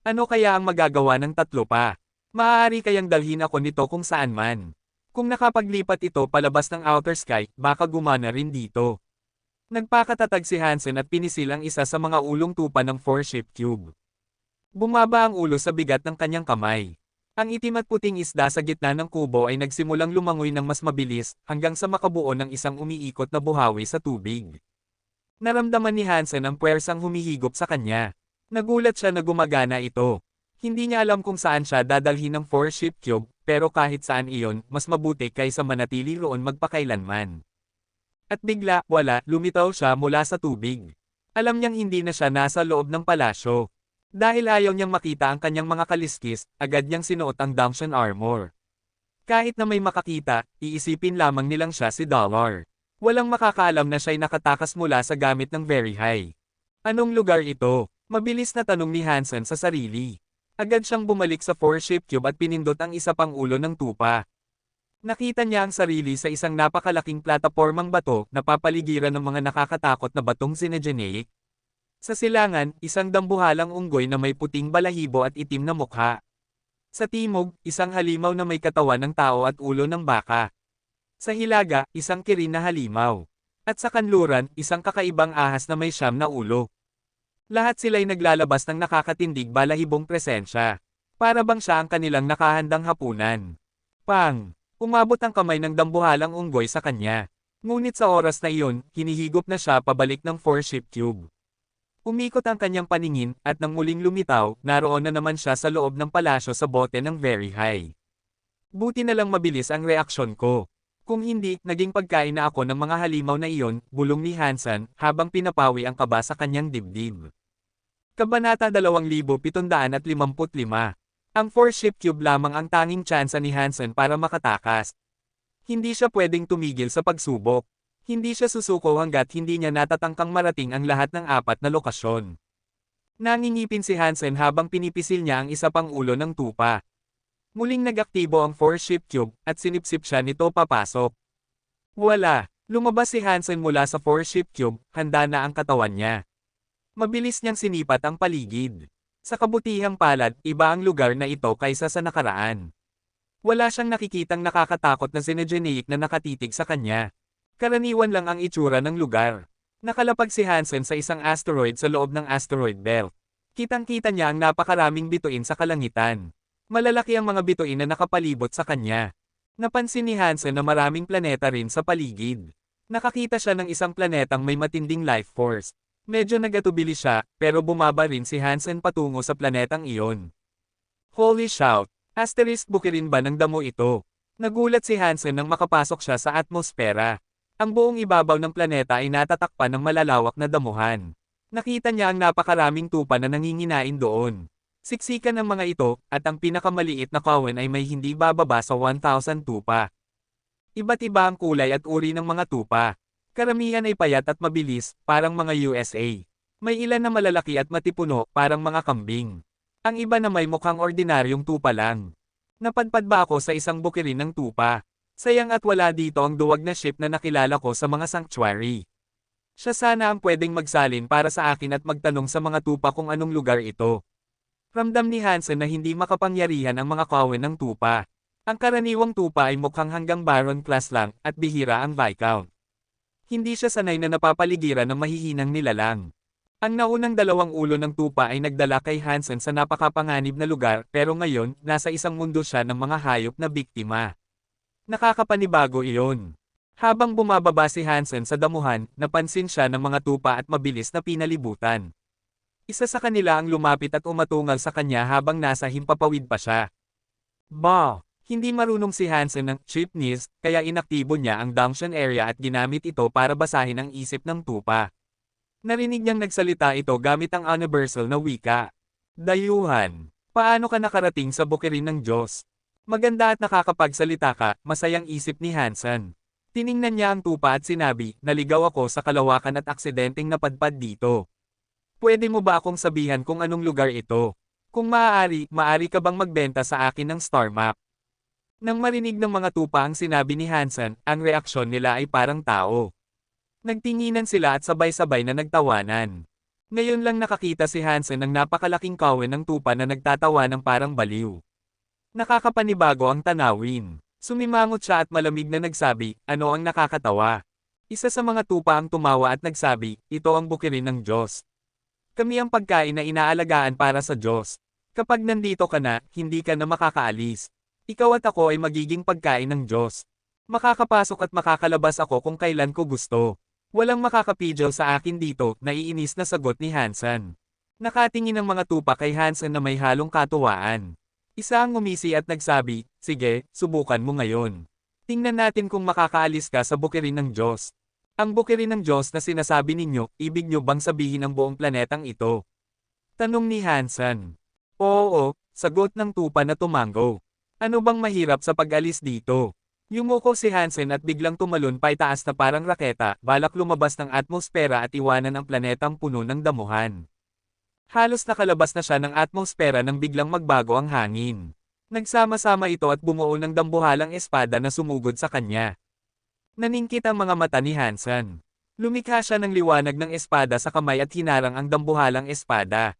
A: Ano kaya ang magagawa ng tatlo pa? Maaari kayang dalhin ako nito kung saan man. Kung nakapaglipat ito palabas ng outer sky, baka gumana rin dito. Nagpakatatag si Hansen at pinisil ang isa sa mga ulong tupa ng 4-ship cube. Bumaba ang ulo sa bigat ng kanyang kamay. Ang itim at puting isda sa gitna ng kubo ay nagsimulang lumangoy ng mas mabilis, hanggang sa makabuo ng isang umiikot na buhawi sa tubig. Naramdaman ni Hansen ang puwersang humihigop sa kanya. Nagulat siya na gumagana ito. Hindi niya alam kung saan siya dadalhin ng 4-ship cube, pero kahit saan iyon, mas mabuti kaysa manatili roon magpakailanman. At bigla, wala, lumitaw siya mula sa tubig. Alam niyang hindi na siya nasa loob ng palasyo. Dahil ayaw niyang makita ang kanyang mga kaliskis, agad niyang sinuot ang Damshan armor. Kahit na may makakita, iisipin lamang nilang siya si Dollar. Walang makakaalam na siya'y nakatakas mula sa gamit ng Very High. Anong lugar ito? Mabilis na tanong ni Hansen sa sarili. Agad siyang bumalik sa 4-ship cube at pinindot ang isa pang ulo ng tupa. Nakita niya ang sarili sa isang napakalaking platapormang bato na papaligiran ng mga nakakatakot na batong Xenogeneic. Sa silangan, isang dambuhalang unggoy na may puting balahibo at itim na mukha. Sa timog, isang halimaw na may katawan ng tao at ulo ng baka. Sa hilaga, isang kirin na halimaw. At sa kanluran, isang kakaibang ahas na may siyam na ulo. Lahat sila'y naglalabas ng nakakatindig balahibong presensya. Para bang siya ang kanilang nakahandang hapunan. Pang! Umabot ang kamay ng dambuhalang unggoy sa kanya. Ngunit sa oras na iyon, hinihigop na siya pabalik ng 4-ship cube. Umikot ang kanyang paningin, at nang muling lumitaw, naroon na naman siya sa loob ng palasyo sa bote ng Very High. Buti na lang mabilis ang reaksyon ko. Kung hindi, naging pagkain na ako ng mga halimaw na iyon, bulong ni Hansen, habang pinapawi ang kaba sa kanyang dibdib. Kabanata 2755. Ang 4-ship cube lamang ang tanging tsansa ni Hansen para makatakas. Hindi siya pwedeng tumigil sa pagsubok. Hindi siya susuko hanggat hindi niya natatangkang marating ang lahat ng 4 na lokasyon. Nangingipin si Hansen habang pinipisil niya ang isa pang ulo ng tupa. Muling nag-aktibo ang force shift cube at sinipsip siya nito papasok. Wala. Lumabas si Hansen mula sa force shift cube, handa na ang katawan niya. Mabilis niyang sinipat ang paligid. Sa kabutihang palad, iba ang lugar na ito kaysa sa nakaraan. Wala siyang nakikitang nakakatakot na xenogeneic na nakatitig sa kanya. Karaniwan lang ang itsura ng lugar. Nakalapag si Hansen sa isang asteroid sa loob ng asteroid belt. Kitang-kita niya ang napakaraming bituin sa kalangitan. Malalaki ang mga bituin na nakapalibot sa kanya. Napansin ni Hansen na maraming planeta rin sa paligid. Nakakita siya ng isang planetang may matinding life force. Medyo nagatubili siya, pero bumaba rin si Hansen patungo sa planetang iyon. Holy shout! Asterisk bukirin ba ng damo ito? Nagulat si Hansen nang makapasok siya sa atmosfera. Ang buong ibabaw ng planeta ay natatakpan ng malalawak na damuhan. Nakita niya ang napakaraming tupa na nanginginain doon. Siksikan ng mga ito, at ang pinakamaliit na kawan ay may hindi bababa sa 1,000 tupa. Iba't iba ang kulay at uri ng mga tupa. Karamihan ay payat at mabilis, parang mga USA. May ilan na malalaki at matipuno, parang mga kambing. Ang iba na may mukhang ordinaryong tupa lang. Napadpad ba ako sa isang bukirin ng tupa? Sayang at wala dito ang duwag na ship na nakilala ko sa mga sanctuary. Siya sana ang pwedeng magsalin para sa akin at magtanong sa mga tupa kung anong lugar ito. Ramdam ni Hansen na hindi makapangyarihan ang mga kawan ng tupa. Ang karaniwang tupa ay mukhang hanggang Baron class lang, at bihira ang Viscount. Hindi siya sanay na napapaligiran ng mahihinang nilalang. Ang naunang 2 ulo ng tupa ay nagdala kay Hansen sa napakapanganib na lugar, pero ngayon, nasa isang mundo siya ng mga hayop na biktima. Nakakapanibago iyon. Habang bumababa si Hansen sa damuhan, napansin siya ng mga tupa at mabilis na pinalibutan. Isa sa kanila ang lumapit at umatungal sa kanya habang nasa himpapawid pa siya. Bah! Hindi marunong si Hansen ng chipness, kaya inaktibo niya ang Dunction area at ginamit ito para basahin ang isip ng tupa. Narinig niyang nagsalita ito gamit ang universal na wika. Dayuhan! Paano ka nakarating sa bukirin ng Diyos? Maganda at nakakapagsalita ka, masayang isip ni Hansen. Tiningnan niya ang tupa at sinabi, naligaw ako sa kalawakan at aksidenteng napadpad dito. Pwede mo ba akong sabihan kung anong lugar ito? Kung maaari ka bang magbenta sa akin ng star map? Nang marinig ng mga tupa ang sinabi ni Hansen, ang reaksyon nila ay parang tao. Nagtinginan sila at sabay-sabay na nagtawanan. Ngayon lang nakakita si Hansen ng napakalaking kawan ng tupa na nagtatawa ng parang baliw. Nakakapanibago ang tanawin. Sumimangot siya at malamig na nagsabi, ano ang nakakatawa? Isa sa mga tupa ang tumawa at nagsabi, ito ang bukirin ng Diyos. Kami ang pagkain na inaalagaan para sa Diyos. Kapag nandito ka na, hindi ka na makakaalis. Ikaw at ako ay magiging pagkain ng Diyos. Makakapasok at makakalabas ako kung kailan ko gusto. Walang makakapidyo sa akin dito, naiinis na sagot ni Hansen. Nakatingin ang mga tupa kay Hansen na may halong katuwaan. Isa ang ngumisi at nagsabi, sige, subukan mo ngayon. Tingnan natin kung makakaalis ka sa bukirin ng Diyos. Ang bukirin ng Diyos na sinasabi ninyo, ibig nyo bang sabihin ang buong planetang ito? Tanong ni Hansen. Oo, sagot ng tupa na tumango. Ano bang mahirap sa pag-alis dito? Yumuko si Hansen at biglang tumalon paitaas na parang raketa, balak lumabas ng atmosfera at iwanan ang planetang puno ng damuhan. Halos nakalabas na siya ng atmosfera nang biglang magbago ang hangin. Nagsama-sama ito at bumuo ng dambuhalang espada na sumugod sa kanya. Naningkit ang mga mata ni Hansen. Lumikha siya ng liwanag ng espada sa kamay at hinarang ang dambuhalang espada.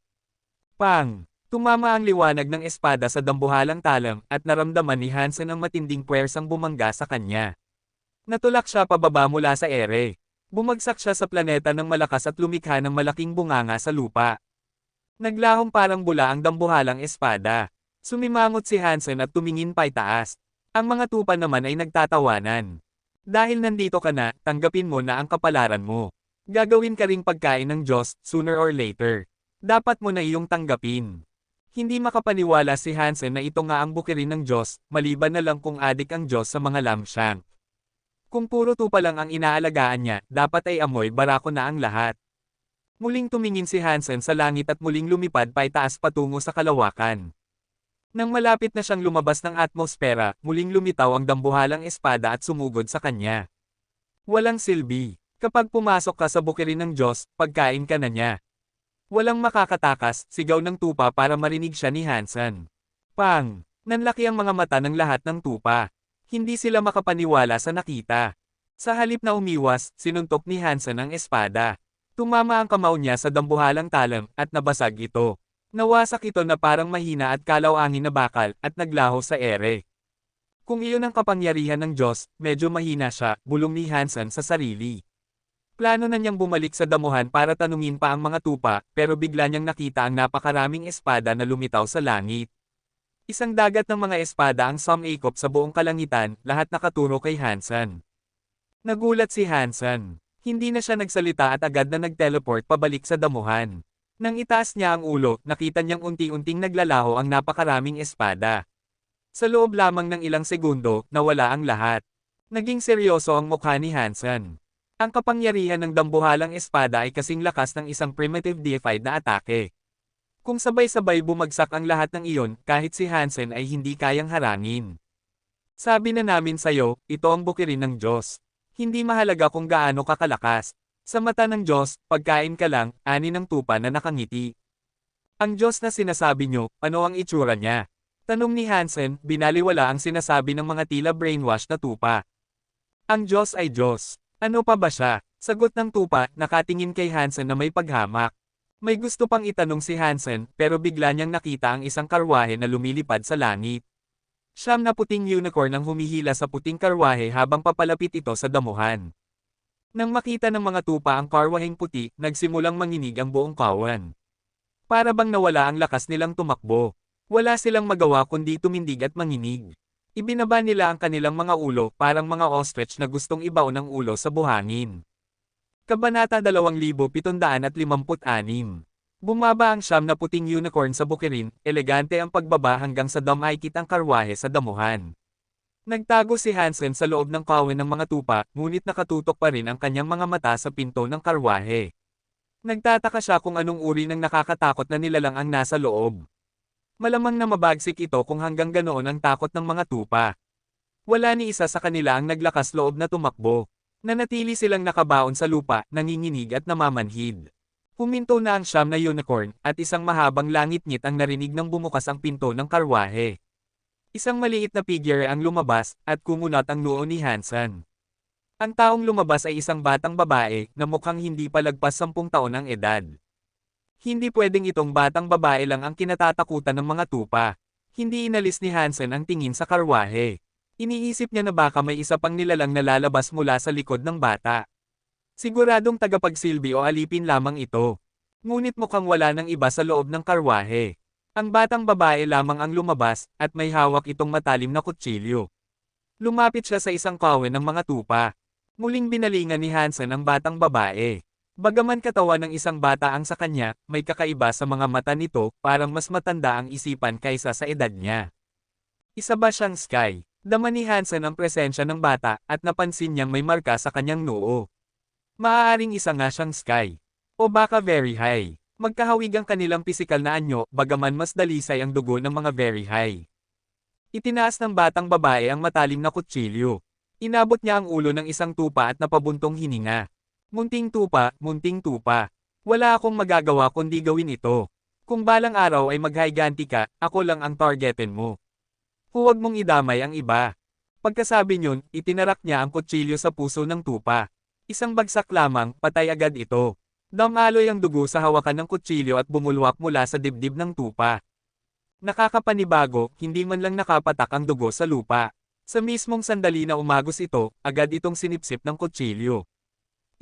A: Pang! Tumama ang liwanag ng espada sa dambuhalang talam, at naramdaman ni Hansen ang matinding puwersang bumangga sa kanya. Natulak siya pababa mula sa ere. Bumagsak siya sa planeta ng malakas at lumikha ng malaking bunganga sa lupa. Naglahong parang bula ang dambuhalang espada. Sumimangot si Hansen at tumingin paitaas. Ang mga tupa naman ay nagtatawanan. Dahil nandito ka na, tanggapin mo na ang kapalaran mo. Gagawin ka ring pagkain ng Diyos, sooner or later. Dapat mo na iyong tanggapin. Hindi makapaniwala si Hansen na ito nga ang bukirin ng Diyos, maliban na lang kung adik ang Diyos sa mga lamshank. Kung puro tupa lang ang inaalagaan niya, dapat ay amoy barako na ang lahat. Muling tumingin si Hansen sa langit at muling lumipad paitaas patungo sa kalawakan. Nang malapit na siyang lumabas ng atmosfera, muling lumitaw ang dambuhalang espada at sumugod sa kanya. Walang silbi. Kapag pumasok ka sa bukirin ng Diyos, pagkain ka na niya. Walang makakatakas, sigaw ng tupa para marinig siya ni Hansen. Pang! Nanlaki ang mga mata ng lahat ng tupa. Hindi sila makapaniwala sa nakita. Sa halip na umiwas, sinuntok ni Hansen ang espada. Tumama ang kamao niya sa dambuhalang talam, at nabasag ito. Nawasak ito na parang mahina at kalaw-angin na bakal, at naglaho sa ere. Kung iyon ang kapangyarihan ng Diyos, medyo mahina siya, bulong ni Hansen sa sarili. Plano na niyang bumalik sa damuhan para tanungin pa ang mga tupa, pero bigla niyang nakita ang napakaraming espada na lumitaw sa langit. Isang dagat ng mga espada ang sumakop sa buong kalangitan, lahat nakaturo kay Hansen. Nagulat si Hansen. Hindi na siya nagsalita at agad na nag-teleport pabalik sa damuhan. Nang itaas niya ang ulo, nakita niyang unti-unting naglalaho ang napakaraming espada. Sa loob lamang ng ilang segundo, nawala ang lahat. Naging seryoso ang mukha ni Hansen. Ang kapangyarihan ng dambuhalang espada ay kasing lakas ng isang primitive deified na atake. Kung sabay-sabay bumagsak ang lahat ng iyon, kahit si Hansen ay hindi kayang harangin. Sabi na namin sa'yo, ito ang bukirin ng Diyos. Hindi mahalaga kung gaano kakalakas. Sa mata ng Diyos, pagkain ka lang, ani ng tupa na nakangiti. Ang Diyos na sinasabi nyo, ano ang itsura niya? Tanong ni Hansen, binaliwala ang sinasabi ng mga tila brainwash na tupa. Ang Diyos ay Diyos. Ano pa ba siya? Sagot ng tupa, nakatingin kay Hansen na may paghamak. May gusto pang itanong si Hansen, pero bigla niyang nakita ang isang karwahe na lumilipad sa langit. Siyam na puting unicorn ang humihila sa puting karwahe habang papalapit ito sa damuhan. Nang makita ng mga tupa ang karwaheng puti, nagsimulang manginig ang buong kawan. Para bang nawala ang lakas nilang tumakbo. Wala silang magawa kundi tumindig at manginig. Ibinaba nila ang kanilang mga ulo, parang mga ostrich na gustong ibaon ang ulo sa buhangin. Kabanata 2756. Bumaba ang siyam na puting unicorn sa bukirin, elegante ang pagbaba hanggang sa damaykit ang karwahe sa damuhan. Nagtago si Hansen sa loob ng kawan ng mga tupa, ngunit nakatutok pa rin ang kanyang mga mata sa pinto ng karwahe. Nagtataka siya kung anong uri ng nakakatakot na nilalang ang nasa loob. Malamang na mabagsik ito kung hanggang ganoon ang takot ng mga tupa. Wala ni isa sa kanila ang naglakas loob na tumakbo. Nanatili silang nakabaon sa lupa, nanginginig at namamanhid. Huminto na ang siyam na unicorn, at isang mahabang langit-ngit ang narinig nang bumukas ang pinto ng karwahe. Isang maliit na figure ang lumabas, at kumunat ang noo ni Hansen. Ang taong lumabas ay isang batang babae, na mukhang hindi pa lagpas 10 taon ang edad. Hindi pwedeng itong batang babae lang ang kinatatakutan ng mga tupa. Hindi inalis ni Hansen ang tingin sa karwahe. Iniisip niya na baka may isa pang nilalang na lalabas mula sa likod ng bata. Siguradong tagapagsilbi o alipin lamang ito. Ngunit mukhang wala nang iba sa loob ng karwahe. Ang batang babae lamang ang lumabas, at may hawak itong matalim na kutsilyo. Lumapit siya sa isang kawan ng mga tupa. Muling binalingan ni Hansen ang batang babae. Bagaman katawan ng isang bata ang sa kanya, may kakaiba sa mga mata nito, parang mas matanda ang isipan kaysa sa edad niya. Isa ba siyang Sky? Dama ni Hansen ang presensya ng bata, at napansin niyang may marka sa kanyang noo. Maaaring isa nga siyang Sky. O baka Very High. Magkahawig ang kanilang pisikal na anyo, bagaman mas dalisay ang dugo ng mga Very High. Itinaas ng batang babae ang matalim na kutsilyo. Inabot niya ang ulo ng isang tupa at napabuntong hininga. Munting tupa, munting tupa. Wala akong magagawa kundi gawin ito. Kung balang araw ay maghiganti ka, ako lang ang targetin mo. Huwag mong idamay ang iba. Pagkasabi niyon, itinarak niya ang kutsilyo sa puso ng tupa. Isang bagsak lamang, patay agad ito. Damaloy ang dugo sa hawakan ng kutsilyo at bumulwak mula sa dibdib ng tupa. Nakakapanibago, hindi man lang nakapatak ang dugo sa lupa. Sa mismong sandali na umagos ito, agad itong sinipsip ng kutsilyo.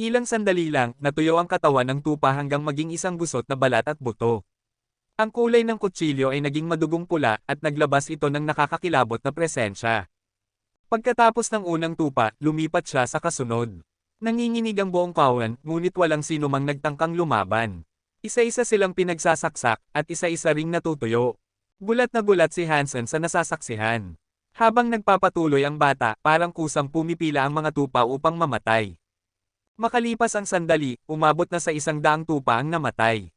A: Ilang sandali lang, natuyo ang katawan ng tupa hanggang maging isang gusot na balat at buto. Ang kulay ng kutsilyo ay naging madugong pula, at naglabas ito ng nakakakilabot na presensya. Pagkatapos ng unang tupa, lumipat siya sa kasunod. Nanginginig ang buong kawan, ngunit walang sino mang nagtangkang lumaban. Isa-isa silang pinagsasaksak, at isa-isa ring natutuyo. Gulat na gulat si Hansen sa nasasaksihan. Habang nagpapatuloy ang bata, parang kusang pumipila ang mga tupa upang mamatay. Makalipas ang sandali, umabot na sa 100 tupa ang namatay.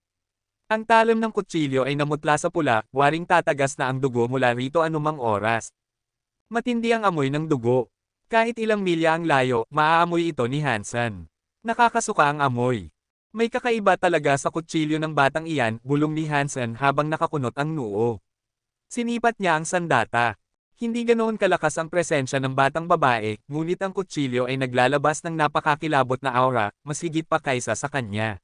A: Ang talam ng kutsilyo ay namutla sa pula, waring tatagas na ang dugo mula rito anumang oras. Matindi ang amoy ng dugo. Kahit ilang milya ang layo, maaamoy ito ni Hansen. Nakakasuka ang amoy. May kakaiba talaga sa kutsilyo ng batang iyan, bulong ni Hansen habang nakakunot ang noo. Sinipat niya ang sandata. Hindi ganoon kalakas ang presensya ng batang babae, ngunit ang kutsilyo ay naglalabas ng napakakilabot na aura, mas higit pa kaysa sa kanya.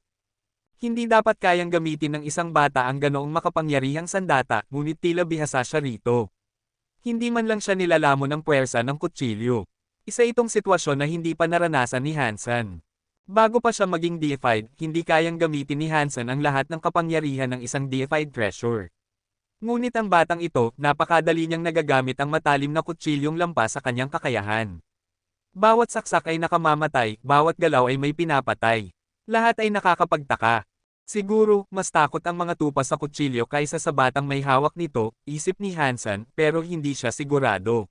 A: Hindi dapat kayang gamitin ng isang bata ang ganoong makapangyarihang sandata, ngunit tila bihasa siya rito. Hindi man lang siya nilalamon ng puwersa ng kutsilyo. Isa itong sitwasyon na hindi pa naranasan ni Hansen. Bago pa siya maging deified, hindi kayang gamitin ni Hansen ang lahat ng kapangyarihan ng isang deified treasure. Ngunit ang batang ito, napakadali niyang nagagamit ang matalim na kutsilyong lampas sa kanyang kakayahan. Bawat saksak ay nakamamatay, bawat galaw ay may pinapatay. Lahat ay nakakapagtaka. Siguro, mas takot ang mga tupa sa kutsilyo kaysa sa batang may hawak nito, isip ni Hansen, pero hindi siya sigurado.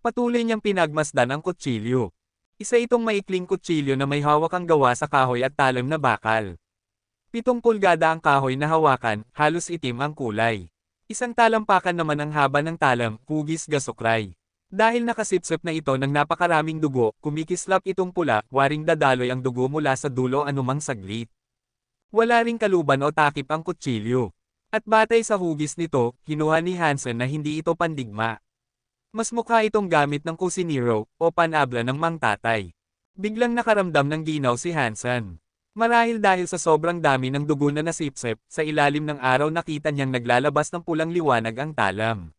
A: Patuloy niyang pinagmasdan ang kutsilyo. Isa itong maikling kutsilyo na may hawak ang gawa sa kahoy at talam na bakal. 7 pulgada ang kahoy na hawakan, halos itim ang kulay. Isang talampakan naman ang haba ng talam, hugis gasukray. Dahil nakasipsip na ito ng napakaraming dugo, kumikislap itong pula, waring dadaloy ang dugo mula sa dulo anumang saglit. Wala ring kaluban o takip ang kutsilyo. At batay sa hugis nito, kinuha ni Hansen na hindi ito pandigma. Mas mukha itong gamit ng kusinero, o panabla ng mangtatay. Biglang nakaramdam ng ginaw si Hansen. Marahil dahil sa sobrang dami ng dugo na nasipsip, sa ilalim ng araw nakita niyang naglalabas ng pulang liwanag ang talam.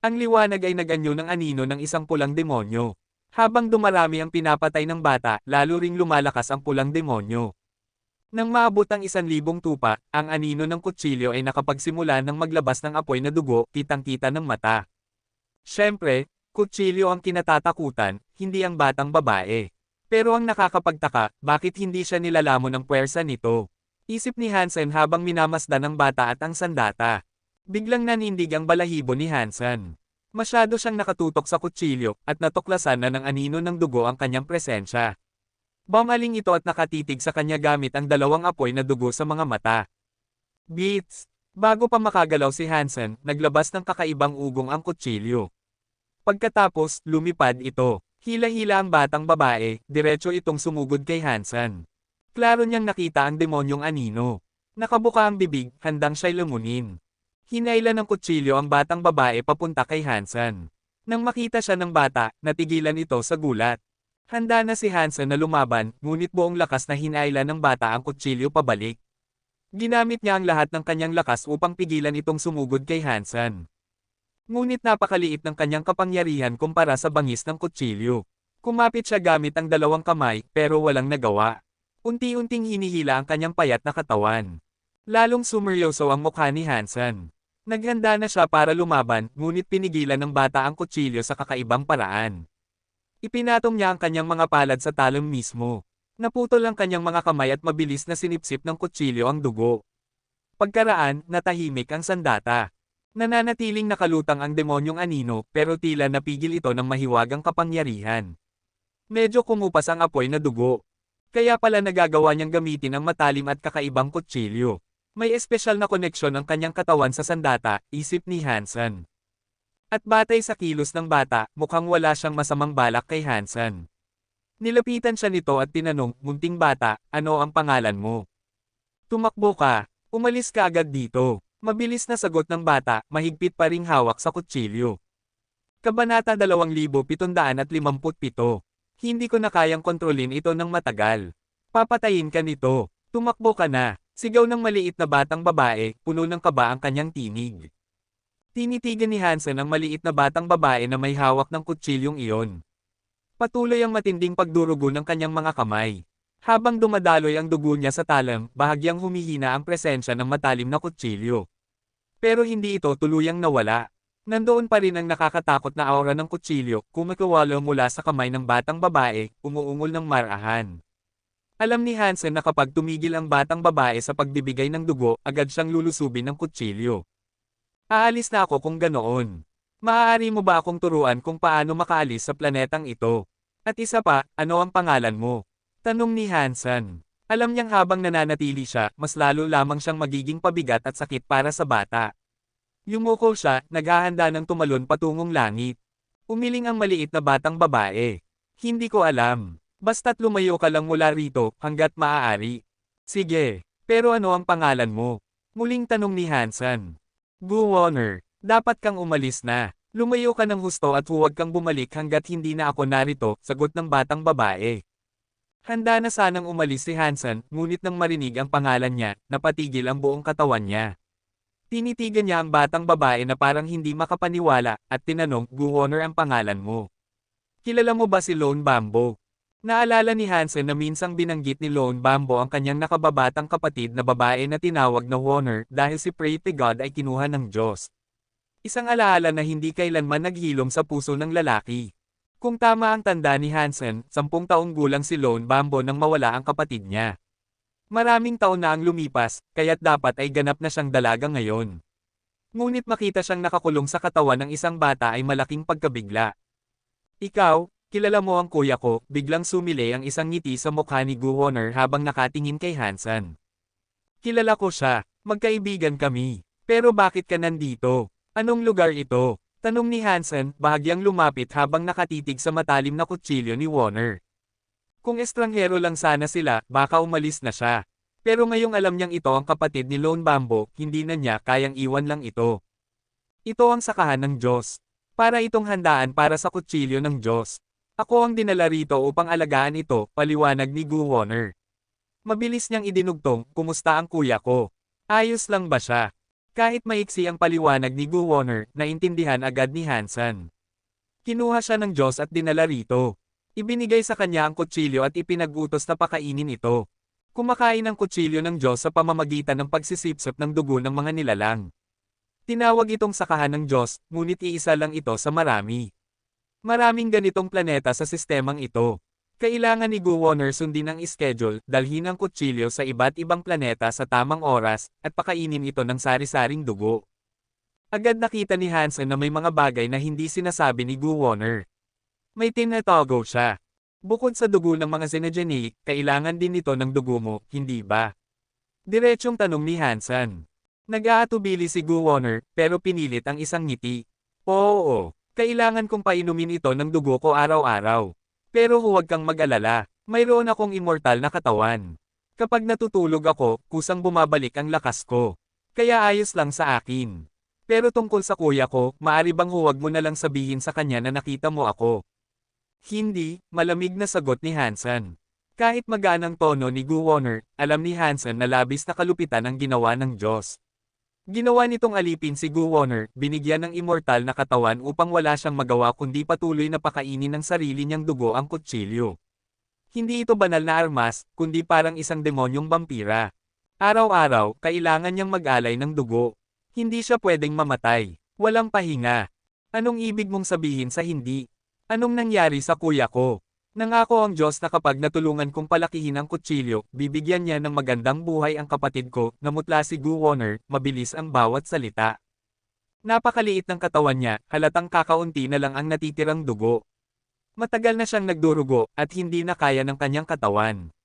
A: Ang liwanag ay naganyo ng anino ng isang pulang demonyo. Habang dumarami ang pinapatay ng bata, lalo ring lumalakas ang pulang demonyo. Nang maabot ang 1,000 tupa, ang anino ng kutsilyo ay nakapagsimula ng maglabas ng apoy na dugo, kitang-kita ng mata. Siyempre, kutsilyo ang kinatatakutan, hindi ang batang babae. Pero ang nakakapagtaka, bakit hindi siya nilalamon ng puwersa nito? Isip ni Hansen habang minamasdan ang bata at ang sandata. Biglang nanindig ang balahibo ni Hansen. Masyado siyang nakatutok sa kutsilyo, at natuklasan na ng anino ng dugo ang kanyang presensya. Bumaling ito at nakatitig sa kanya gamit ang 2 apoy na dugo sa mga mata. Beats! Bago pa makagalaw si Hansen, naglabas ng kakaibang ugong ang kutsilyo. Pagkatapos, lumipad ito. Hila-hila ang batang babae, diretso itong sumugod kay Hansen. Klaro niyang nakita ang demonyong anino. Nakabuka ang bibig, handang siya'y lumunin. Hinailan ng kutsilyo ang batang babae papunta kay Hansen. Nang makita siya ng bata, natigilan ito sa gulat. Handa na si Hansen na lumaban, ngunit buong lakas na hinailan ng bata ang kutsilyo pabalik. Ginamit niya ang lahat ng kanyang lakas upang pigilan itong sumugod kay Hansen. Ngunit napakaliit ng kanyang kapangyarihan kumpara sa bangis ng kutsilyo. Kumapit siya gamit ang 2 kamay, pero walang nagawa. Unti-unting hinihila ang kanyang payat na katawan. Lalong sumeryoso ang mukha ni Hansen. Naghanda na siya para lumaban, ngunit pinigilan ng bata ang kutsilyo sa kakaibang paraan. Ipinatong niya ang kanyang mga palad sa talam mismo. Naputol ang kanyang mga kamay at mabilis na sinipsip ng kutsilyo ang dugo. Pagkaraan, natahimik ang sandata. Nananatiling nakalutang ang demonyong anino, pero tila napigil ito ng mahiwagang kapangyarihan. Medyo kumupas ang apoy na dugo. Kaya pala nagagawa niyang gamitin ang matalim at kakaibang kutsilyo. May espesyal na koneksyon ang kanyang katawan sa sandata, isip ni Hansen. At batay sa kilos ng bata, mukhang wala siyang masamang balak kay Hansen. Nilapitan siya nito at tinanong, "Munting bata, ano ang pangalan mo?" "Tumakbo ka. Umalis ka agad dito." Mabilis na sagot ng bata, mahigpit pa ring hawak sa kutsilyo. Kabanata 2757. Hindi ko na kayang kontrolin ito ng matagal. Papatayin ka nito. Tumakbo ka na. Sigaw ng maliit na batang babae, puno ng kaba ang kanyang tinig. Tinitigan ni Hansen ang maliit na batang babae na may hawak ng kutsilyong iyon. Patuloy ang matinding pagdurugo ng kanyang mga kamay. Habang dumadaloy ang dugo niya sa talam, bahagyang humihina ang presensya ng matalim na kutsilyo. Pero hindi ito tuluyang nawala. Nandoon pa rin ang nakakatakot na aura ng kutsilyo, kumakawalo mula sa kamay ng batang babae, umuungol ng marahan. Alam ni Hansen na kapag tumigil ang batang babae sa pagbibigay ng dugo, agad siyang lulusubin ng kutsilyo. "Aalis na ako kung ganoon. Maaari mo ba akong turuan kung paano makaalis sa planetang ito? At isa pa, ano ang pangalan mo?" Tanong ni Hansen. Alam niyang habang nananatili siya, mas lalo lamang siyang magiging pabigat at sakit para sa bata. Yumuko siya, naghahanda ng tumalon patungong langit. Umiling ang maliit na batang babae. Hindi ko alam. Basta't lumayo ka lang mula rito, hanggat maaari. Sige. Pero ano ang pangalan mo? Muling tanong ni Hansen. Gu Wonner. Dapat kang umalis na. Lumayo ka ng husto at huwag kang bumalik hanggat hindi na ako narito, sagot ng batang babae. Handa na sanang umalis si Hansen, ngunit nang marinig ang pangalan niya, napatigil ang buong katawan niya. Tinitigan niya ang batang babae na parang hindi makapaniwala, at tinanong, Gu Wonner ang pangalan mo. Kilala mo ba si Lone Bambo? Naalala ni Hansen na minsang binanggit ni Lone Bambo ang kanyang nakababatang kapatid na babae na tinawag na Wonner dahil si Pretty God ay kinuha ng Diyos. Isang alaala na hindi kailanman naghilom sa puso ng lalaki. Kung tama ang tanda ni Hansen, 10 taong gulang si Lone Bambo nang mawala ang kapatid niya. Maraming taon na ang lumipas, kaya't dapat ay ganap na siyang dalaga ngayon. Ngunit makita siyang nakakulong sa katawan ng isang bata ay malaking pagkabigla. Ikaw, kilala mo ang kuya ko, biglang sumili ang isang ngiti sa mukha ni Gu Wonner habang nakatingin kay Hansen. Kilala ko siya, magkaibigan kami. Pero bakit ka nandito? Anong lugar ito? Tanong ni Hansen, bahagyang lumapit habang nakatitig sa matalim na kutsilyo ni Wonner. Kung estranghero lang sana sila, baka umalis na siya. Pero ngayong alam niyang ito ang kapatid ni Lone Bambo, hindi na niya kayang iwan lang ito. Ito ang sakahan ng Diyos. Para itong handaan para sa kutsilyo ng Diyos. Ako ang dinala rito upang alagaan ito, paliwanag ni Gu Wonner. Mabilis niyang idinugtong, kumusta ang kuya ko? Ayos lang ba siya? Kahit maiksi ang paliwanag ni Gu Wonner, naintindihan agad ni Hansen. Kinuha siya ng Diyos at dinala rito. Ibinigay sa kanya ang kutsilyo at ipinag-utos na pakainin ito. Kumakain ang kutsilyo ng Diyos sa pamamagitan ng pagsisipsip ng dugo ng mga nilalang. Tinawag itong sakahan ng Diyos, ngunit iisa lang ito sa marami. Maraming ganitong planeta sa sistemang ito. Kailangan ni Gu Wonner sundin ang schedule, dalhin ang kutsilyo sa iba't ibang planeta sa tamang oras, at pakainin ito ng sari-saring dugo. Agad nakita ni Hansen na may mga bagay na hindi sinasabi ni Gu Wonner. May tinatago siya. Bukod sa dugo ng mga xenogeneic, kailangan din ito ng dugo mo, hindi ba? Diretsong tanong ni Hansen. Nag-aatubili si Gu Wonner, pero pinilit ang isang ngiti. Oo, kailangan kong painumin ito ng dugo ko araw-araw. Pero huwag kang mag-alala, mayroon akong immortal na katawan. Kapag natutulog ako, kusang bumabalik ang lakas ko. Kaya ayos lang sa akin. Pero tungkol sa kuya ko, maari bang huwag mo na lang sabihin sa kanya na nakita mo ako? Hindi, malamig na sagot ni Hansen. Kahit maganang tono ni Gu Wonner, alam ni Hansen na labis na kalupitan ang ginawa ng Diyos. Ginawa nitong alipin si Gu Wonner, binigyan ng immortal na katawan upang wala siyang magawa kundi patuloy na pakainin ng sarili niyang dugo ang kutsilyo. Hindi ito banal na armas, kundi parang isang demonyong vampira. Araw-araw, kailangan niyang mag-alay ng dugo. Hindi siya pwedeng mamatay. Walang pahinga. Anong ibig mong sabihin sa hindi? Anong nangyari sa kuya ko? Nangako ang Diyos na kapag natulungan kong palakihin ang kutsilyo, bibigyan niya ng magandang buhay ang kapatid ko, namutla si Gu Wonner, mabilis ang bawat salita. Napakaliit ng katawan niya, halatang kakaunti na lang ang natitirang dugo. Matagal na siyang nagdurugo, at hindi na kaya ng kanyang katawan.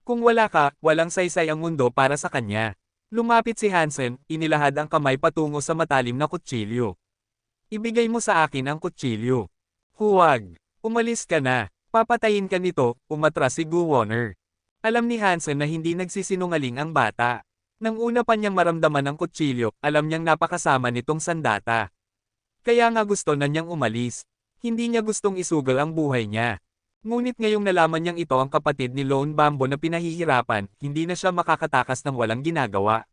A: Kung wala ka, walang saysay ang mundo para sa kanya. Lumapit si Hansen, inilahad ang kamay patungo sa matalim na kutsilyo. Ibigay mo sa akin ang kutsilyo. Huwag. Umalis ka na. Papatayin ka nito, umatras si Gu Wonner. Alam ni Hansen na hindi nagsisinungaling ang bata. Nang una pa niyang maramdaman ang kutsilyo, alam niyang napakasama nitong sandata. Kaya nga gusto na niyang umalis. Hindi niya gustong isugal ang buhay niya. Ngunit ngayong nalaman niyang ito ang kapatid ni Lone Bambo na pinahihirapan, hindi na siya makakatakas ng walang ginagawa.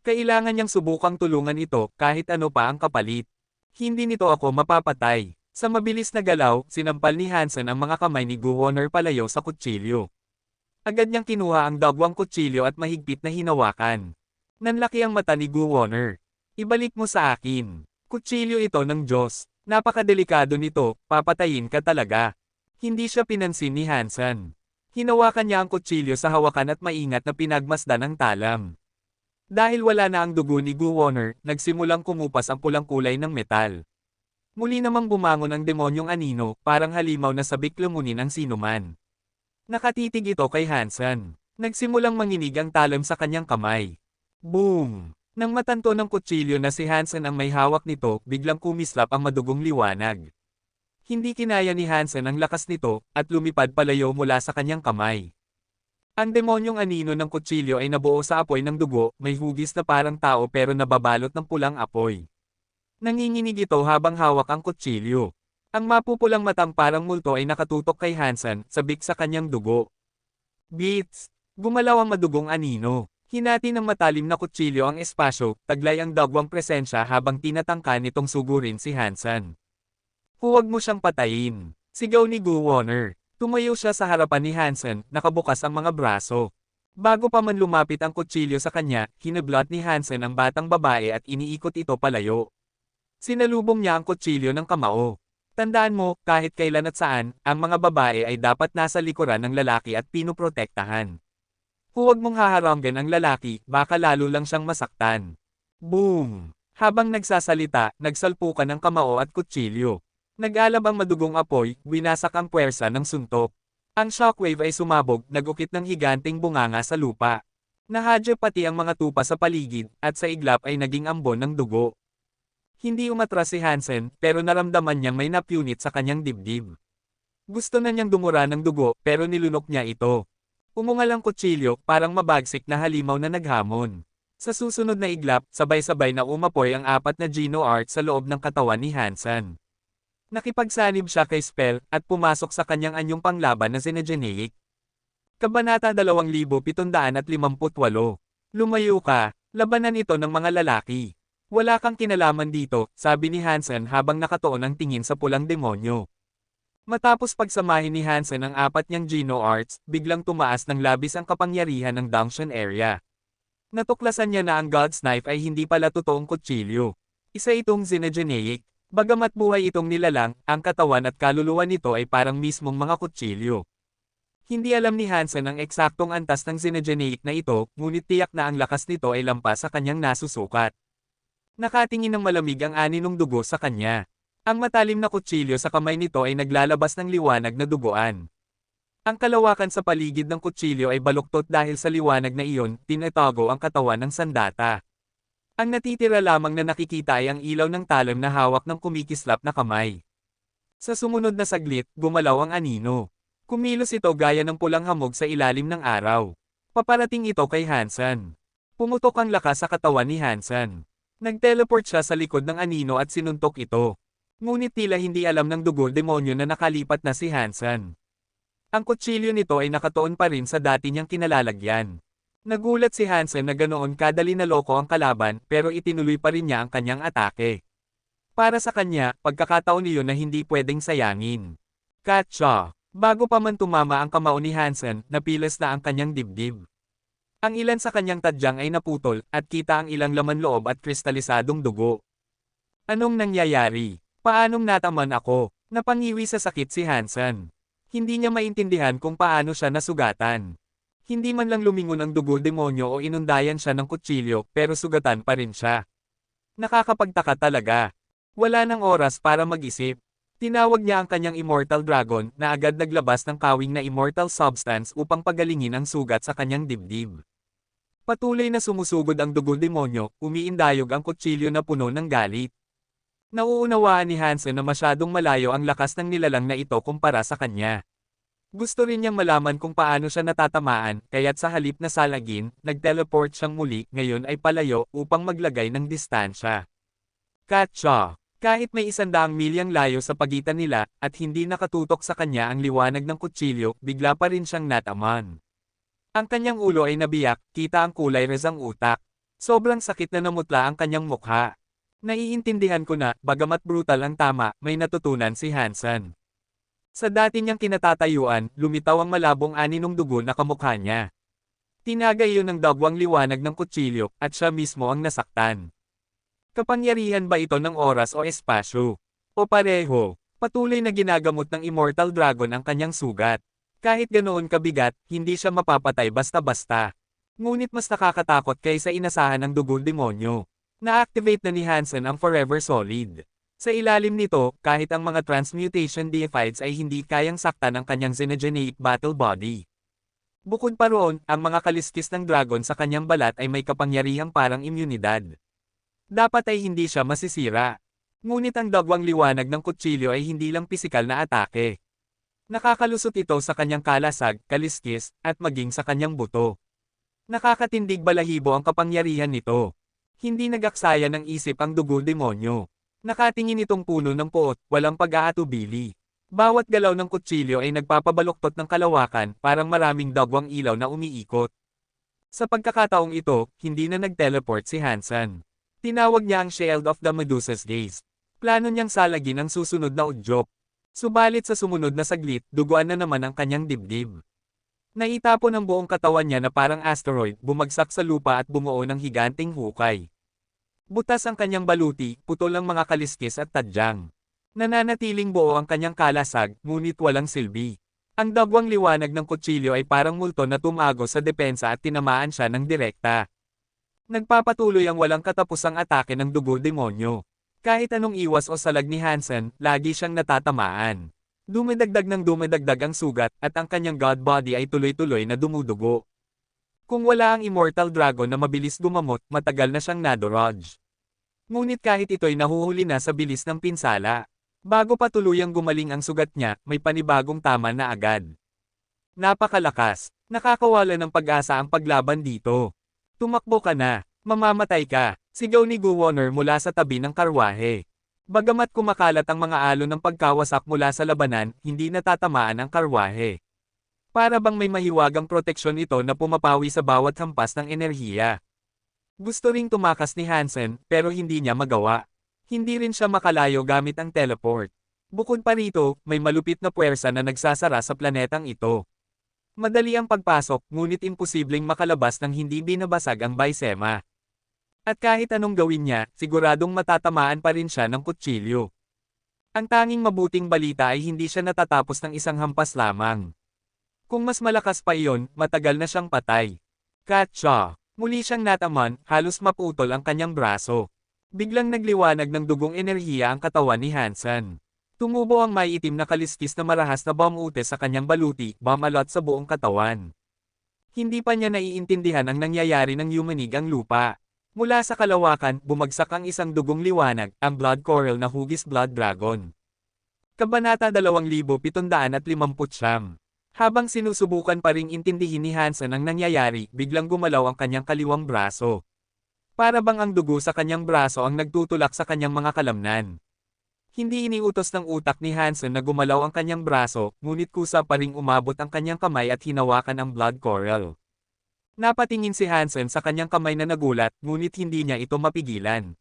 A: Kailangan niyang subukang tulungan ito kahit ano pa ang kapalit. Hindi nito ako mapapatay. Sa mabilis na galaw, sinampal ni Hansen ang mga kamay ni Gu Wonner palayo sa kutsilyo. Agad niyang kinuha ang dagwang kutsilyo at mahigpit na hinawakan. Nanlaki ang mata ni Gu Wonner. Ibalik mo sa akin. Kutsilyo ito ng Diyos. Napakadelikado nito, papatayin ka talaga. Hindi siya pinansin ni Hansen. Hinawakan niya ang kutsilyo sa hawakan at maingat na pinagmasdan ang talam. Dahil wala na ang dugo ni Gu Wonner, nagsimulang kumupas ang pulang kulay ng metal. Muli namang bumangon ang demonyong anino, parang halimaw na sabik lumunin ang sinuman. Nakatitig ito kay Hansen. Nagsimulang manginig ang talam sa kanyang kamay. Boom! Nang matanto ng kutsilyo na si Hansen ang may hawak nito, biglang kumislap ang madugong liwanag. Hindi kinaya ni Hansen ang lakas nito, at lumipad palayo mula sa kanyang kamay. Ang demonyong anino ng kutsilyo ay nabuo sa apoy ng dugo, may hugis na parang tao pero nababalot ng pulang apoy. Nanginginig ito habang hawak ang kutsilyo. Ang mapupulang matang parang multo ay nakatutok kay Hansen, sabik sa kanyang dugo. Beats! Gumalaw ang madugong anino. Hinati ng matalim na kutsilyo ang espasyo, taglay ang dagwang presensya habang tinatangka nitong sugurin si Hansen. Huwag mo siyang patayin. Sigaw ni Gu Wonner. Tumayo siya sa harapan ni Hansen, nakabukas ang mga braso. Bago pa man lumapit ang kutsilyo sa kanya, hinablot ni Hansen ang batang babae at iniikot ito palayo. Sinalubong niya ang kutsilyo ng kamao. Tandaan mo, kahit kailan at saan, ang mga babae ay dapat nasa likuran ng lalaki at pinoprotektahan. Huwag mong haharanggan ang lalaki, baka lalo lang siyang masaktan. Boom! Habang nagsasalita, nagsalpukan ang kamao at kutsilyo. Nag-alab ang madugong apoy, winasak ang puwersa ng suntok. Ang shockwave ay sumabog, nagukit ng higanting bunganga sa lupa. Nahadya pati ang mga tupa sa paligid, at sa iglap ay naging ambon ng dugo. Hindi umatras si Hansen, pero naramdaman niyang may napunit sa kanyang dibdib. Gusto na niyang dumura ng dugo, pero nilunok niya ito. Umungal ang kutsilyo, parang mabagsik na halimaw na naghamon. Sa susunod na iglap, sabay-sabay na umapoy ang 4 na Geno Art sa loob ng katawan ni Hansen. Nakipagsanib siya kay Spell, at pumasok sa kanyang anyong panglaban na Xenogeneic. Kabanata 2758. Lumayo ka, labanan ito ng mga lalaki. Wala kang kinalaman dito, sabi ni Hansen habang nakatuon ang tingin sa pulang demonyo. Matapos pagsamahin ni Hansen ang 4 niyang Geno Arts, biglang tumaas ng labis ang kapangyarihan ng Dungeon area. Natuklasan niya na ang God's Knife ay hindi pala totoong kutsilyo. Isa itong Xenogeneic. Bagamat buhay itong nilalang, ang katawan at kaluluwa nito ay parang mismong mga kutsilyo. Hindi alam ni Hansen ang eksaktong antas ng Xenogeneic na ito, ngunit tiyak na ang lakas nito ay lampas sa kanyang nasusukat. Nakatingin ng malamig ang aninong dugo sa kanya. Ang matalim na kutsilyo sa kamay nito ay naglalabas ng liwanag na duguan. Ang kalawakan sa paligid ng kutsilyo ay baluktot dahil sa liwanag na iyon, tinatago ang katawan ng sandata. Ang natitira lamang na nakikita ay ang ilaw ng talam na hawak ng kumikislap na kamay. Sa sumunod na saglit, gumalaw ang anino. Kumilos ito gaya ng pulang hamog sa ilalim ng araw. Paparating ito kay Hansen. Pumutok ang lakas sa katawan ni Hansen. Nag-teleport siya sa likod ng anino at sinuntok ito. Ngunit tila hindi alam ng dugo demonyo na nakalipat na si Hansen. Ang kutsilyo nito ay nakatuon pa rin sa dati niyang kinalalagyan. Nagulat si Hansen na ganoon kadali naloko ang kalaban pero itinuloy pa rin niya ang kanyang atake. Para sa kanya, pagkakataon iyon na hindi pwedeng sayangin. Katsa! Bago pa man tumama ang kamao ni Hansen, napilas na ang kanyang dibdib. Ang ilan sa kanyang tadyang ay naputol, at kita ang ilang laman loob at kristalisadong dugo. Anong nangyayari? Paanong nataman ako? Napangiwi sa sakit si Hansen. Hindi niya maintindihan kung paano siya nasugatan. Hindi man lang lumingon ang dugo demonyo o inundayan siya ng kutsilyo, pero sugatan pa rin siya. Nakakapagtaka talaga. Wala nang oras para mag-isip. Tinawag niya ang kanyang Immortal Dragon na agad naglabas ng kawing na Immortal Substance upang pagalingin ang sugat sa kanyang dibdib. Patuloy na sumusugod ang dugo demonyo, umiindayog ang kutsilyo na puno ng galit. Nauunawaan ni Hansen na masyadong malayo ang lakas ng nilalang na ito kumpara sa kanya. Gusto rin niyang malaman kung paano siya natatamaan, kaya't sa halip na salagin, nag-teleport siyang muli, ngayon ay palayo upang maglagay ng distansya. Katsa! Kahit may 100 milyang layo sa pagitan nila, at hindi nakatutok sa kanya ang liwanag ng kutsilyo, bigla pa rin siyang nataman. Ang kanyang ulo ay nabiyak, kita ang kulay rezang utak. Sobrang sakit na namutla ang kanyang mukha. Naiintindihan ko na, bagamat brutal ang tama, may natutunan si Hansen. Sa dati niyang kinatatayuan, lumitaw ang malabong aninong dugo na kamukha niya. Tinaga iyon ng dagwang liwanag ng kutsilyo, at siya mismo ang nasaktan. Kapangyarihan ba ito ng oras o espasyo? O pareho? Patuloy na ginagamot ng Immortal Dragon ang kanyang sugat. Kahit ganoon kabigat, hindi siya mapapatay basta-basta. Ngunit mas nakakatakot kaysa inasahan ng dugo demonyo. Na-activate na ni Hansen ang Forever Solid. Sa ilalim nito, kahit ang mga Transmutation Deifieds ay hindi kayang saktan ang kanyang Xenogeneic Battle Body. Bukod pa roon, ang mga kaliskis ng dragon sa kanyang balat ay may kapangyarihang parang imyunidad. Dapat ay hindi siya masisira. Ngunit ang dagwang liwanag ng kutsilyo ay hindi lang pisikal na atake. Nakakalusot ito sa kanyang kalasag, kaliskis, at maging sa kanyang buto. Nakakatindig balahibo ang kapangyarihan nito. Hindi nagaksaya ng isip ang dugo demonyo. Nakatingin itong puno ng puot, walang pag-aatubili. Bawat galaw ng kutsilyo ay nagpapabaluktot ng kalawakan, parang maraming dagwang ilaw na umiikot. Sa pagkakataong ito, hindi na nag-teleport si Hansen. Tinawag niya ang Shield of the Medusa's Gaze. Plano niyang salagin ang susunod na udyok. Subalit sa sumunod na saglit, duguan na naman ang kanyang dibdib. Naitapon ang buong katawan niya na parang asteroid, bumagsak sa lupa at bumuo ng higanting hukay. Butas ang kanyang baluti, putol ang mga kaliskis at tadyang. Nananatiling buo ang kanyang kalasag, ngunit walang silbi. Ang dagwang liwanag ng kutsilyo ay parang multo na tumago sa depensa at tinamaan siya ng direkta. Nagpapatuloy ang walang katapusang atake ng dugo demonyo. Kahit anong iwas o salag ni Hansen, lagi siyang natatamaan. Dumidagdag ng dumidagdag ang sugat, at ang kanyang god body ay tuloy-tuloy na dumudugo. Kung wala ang immortal dragon na mabilis gumamot, matagal na siyang nadodge. Ngunit kahit ito'y nahuhuli na sa bilis ng pinsala. Bago pa tuluyang gumaling ang sugat niya, may panibagong tama na agad. Napakalakas. Nakakawala ng pag-asa ang paglaban dito. Tumakbo ka na. Mamamatay ka. Sigaw ni Guwoner mula sa tabi ng karwahe. Bagamat kumakalat ang mga alon ng pagkawasak mula sa labanan, hindi natatamaan ang karwahe. Para bang may mahiwagang proteksyon ito na pumapawi sa bawat hampas ng enerhiya. Gusto ring tumakas ni Hansen, pero hindi niya magawa. Hindi rin siya makalayo gamit ang teleport. Bukod pa rito, may malupit na puwersa na nagsasara sa planetang ito. Madali ang pagpasok, ngunit imposibleng makalabas ng hindi binabasag ang Baisema. At kahit anong gawin niya, siguradong matatamaan pa rin siya ng kutsilyo. Ang tanging mabuting balita ay hindi siya natatapos ng isang hampas lamang. Kung mas malakas pa iyon, matagal na siyang patay. Katsa! Muli siyang nataman, halos maputol ang kanyang braso. Biglang nagliwanag ng dugong enerhiya ang katawan ni Hansen. Tumubo ang maiitim na kaliskis na marahas na bomb-ute sa kanyang baluti, bumalot sa buong katawan. Hindi pa niya naiintindihan ang nangyayari ng yumanig ang lupa. Mula sa kalawakan, bumagsak ang isang dugong liwanag, ang Blood Coral na hugis Blood Dragon. Kabanata 2759. Habang sinusubukan pa ring intindihin ni Hansen ang nangyayari, biglang gumalaw ang kanyang kaliwang braso. Para bang ang dugo sa kanyang braso ang nagtutulak sa kanyang mga kalamnan. Hindi iniutos ng utak ni Hansen na gumalaw ang kanyang braso, ngunit kusa pa ring umabot ang kanyang kamay at hinawakan ang Blood Coral. Napatingin si Hansen sa kanyang kamay na nagulat, ngunit hindi niya ito mapigilan.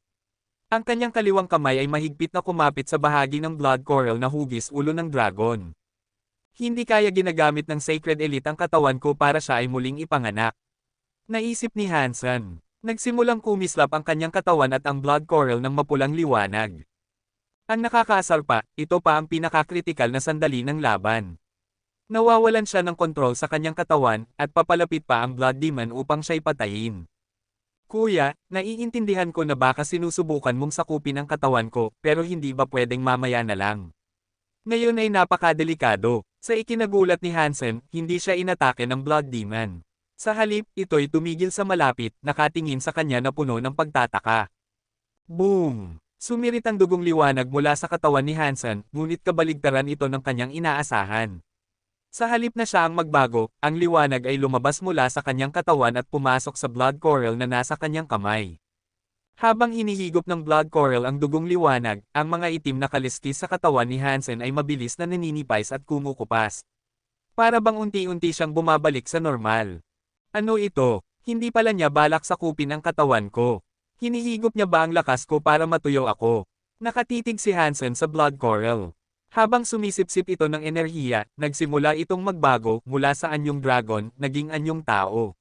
A: Ang kanyang kaliwang kamay ay mahigpit na kumapit sa bahagi ng Blood Coral na hugis ulo ng dragon. Hindi kaya ginagamit ng Sacred Elite ang katawan ko para siya ay muling ipanganak. Naisip ni Hansen. Nagsimulang kumislap ang kanyang katawan at ang Blood Coral ng mapulang liwanag. Ang nakakaasar pa, ito pa ang pinakakritikal na sandali ng laban. Nawawalan siya ng kontrol sa kanyang katawan, at papalapit pa ang Blood Demon upang siya'y patayin. Kuya, naiintindihan ko na baka sinusubukan mong sakupin ang katawan ko, pero hindi ba pwedeng mamaya na lang? Ngayon ay napakadelikado. Sa ikinagulat ni Hansen, hindi siya inatake ng Blood Demon. Sa halip, ito'y tumigil sa malapit, nakatingin sa kanya na puno ng pagtataka. Boom! Sumirit ang dugong liwanag mula sa katawan ni Hansen, ngunit kabaligtaran ito ng kanyang inaasahan. Sa halip na siya ang magbago, ang liwanag ay lumabas mula sa kanyang katawan at pumasok sa Blood Coral na nasa kanyang kamay. Habang hinihigop ng Blood Coral ang dugong liwanag, ang mga itim na kaliskis sa katawan ni Hansen ay mabilis na naninipais at kumukupas. Para bang unti-unti siyang bumabalik sa normal. Ano ito? Hindi pala niya balak sakupin ang katawan ko. Hinihigop niya ba ang lakas ko para matuyo ako? Nakatitig si Hansen sa Blood Coral. Habang sumisipsip ito ng enerhiya, nagsimula itong magbago mula sa anyong dragon, naging anyong tao.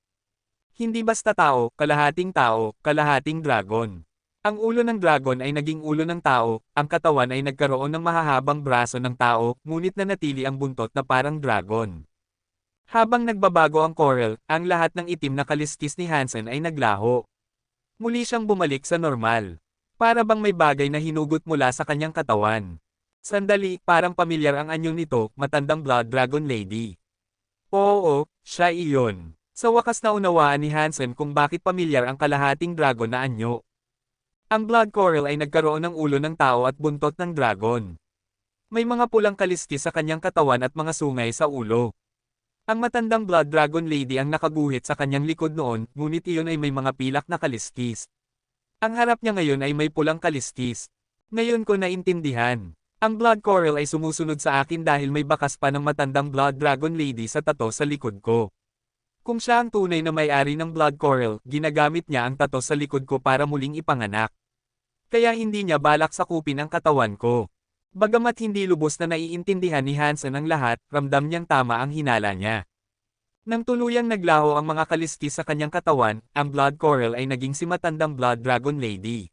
A: Hindi basta tao, kalahating dragon. Ang ulo ng dragon ay naging ulo ng tao, ang katawan ay nagkaroon ng mahahabang braso ng tao, ngunit nanatili ang buntot na parang dragon. Habang nagbabago ang coral, ang lahat ng itim na kaliskis ni Hansen ay naglaho. Muli siyang bumalik sa normal. Para bang may bagay na hinugot mula sa kanyang katawan. Sandali, parang pamilyar ang anyo nito, matandang Blood Dragon Lady. Oo, siya iyon. Sa wakas naunawaan ni Hansen kung bakit pamilyar ang kalahating dragon na anyo. Ang blood coral ay nagkaroon ng ulo ng tao at buntot ng dragon. May mga pulang kaliskis sa kanyang katawan at mga sungay sa ulo. Ang matandang Blood Dragon Lady ang nakaguhit sa kanyang likod noon, ngunit iyon ay may mga pilak na kaliskis. Ang harap niya ngayon ay may pulang kaliskis. Ngayon ko naintindihan. Ang Blood Coral ay sumusunod sa akin dahil may bakas pa ng matandang Blood Dragon Lady sa tato sa likod ko. Kung siya ang tunay na may-ari ng Blood Coral, ginagamit niya ang tato sa likod ko para muling ipanganak. Kaya hindi niya balak sakupin ang katawan ko. Bagamat hindi lubos na naiintindihan ni Hansen ang lahat, ramdam niyang tama ang hinala niya. Nang tuluyang naglaho ang mga kaliskis sa kanyang katawan, ang Blood Coral ay naging si matandang Blood Dragon Lady.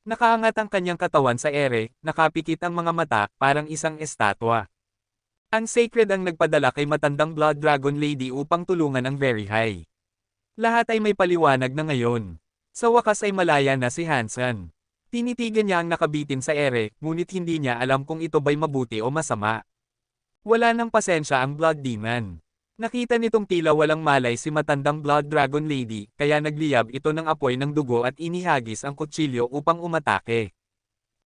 A: Nakaangat ang kanyang katawan sa ere, nakapikit ang mga mata, parang isang estatwa. Ang Sacred ang nagpadala kay matandang Blood Dragon Lady upang tulungan ang Very High. Lahat ay may paliwanag na ngayon. Sa wakas ay malaya na si Hansen. Tinitigan niya ang nakabitin sa ere, ngunit hindi niya alam kung ito ba'y mabuti o masama. Wala nang pasensya ang Blood Demon. Nakita nitong tila walang malay si matandang Blood Dragon Lady, kaya nagliyab ito ng apoy ng dugo at inihagis ang kutsilyo upang umatake.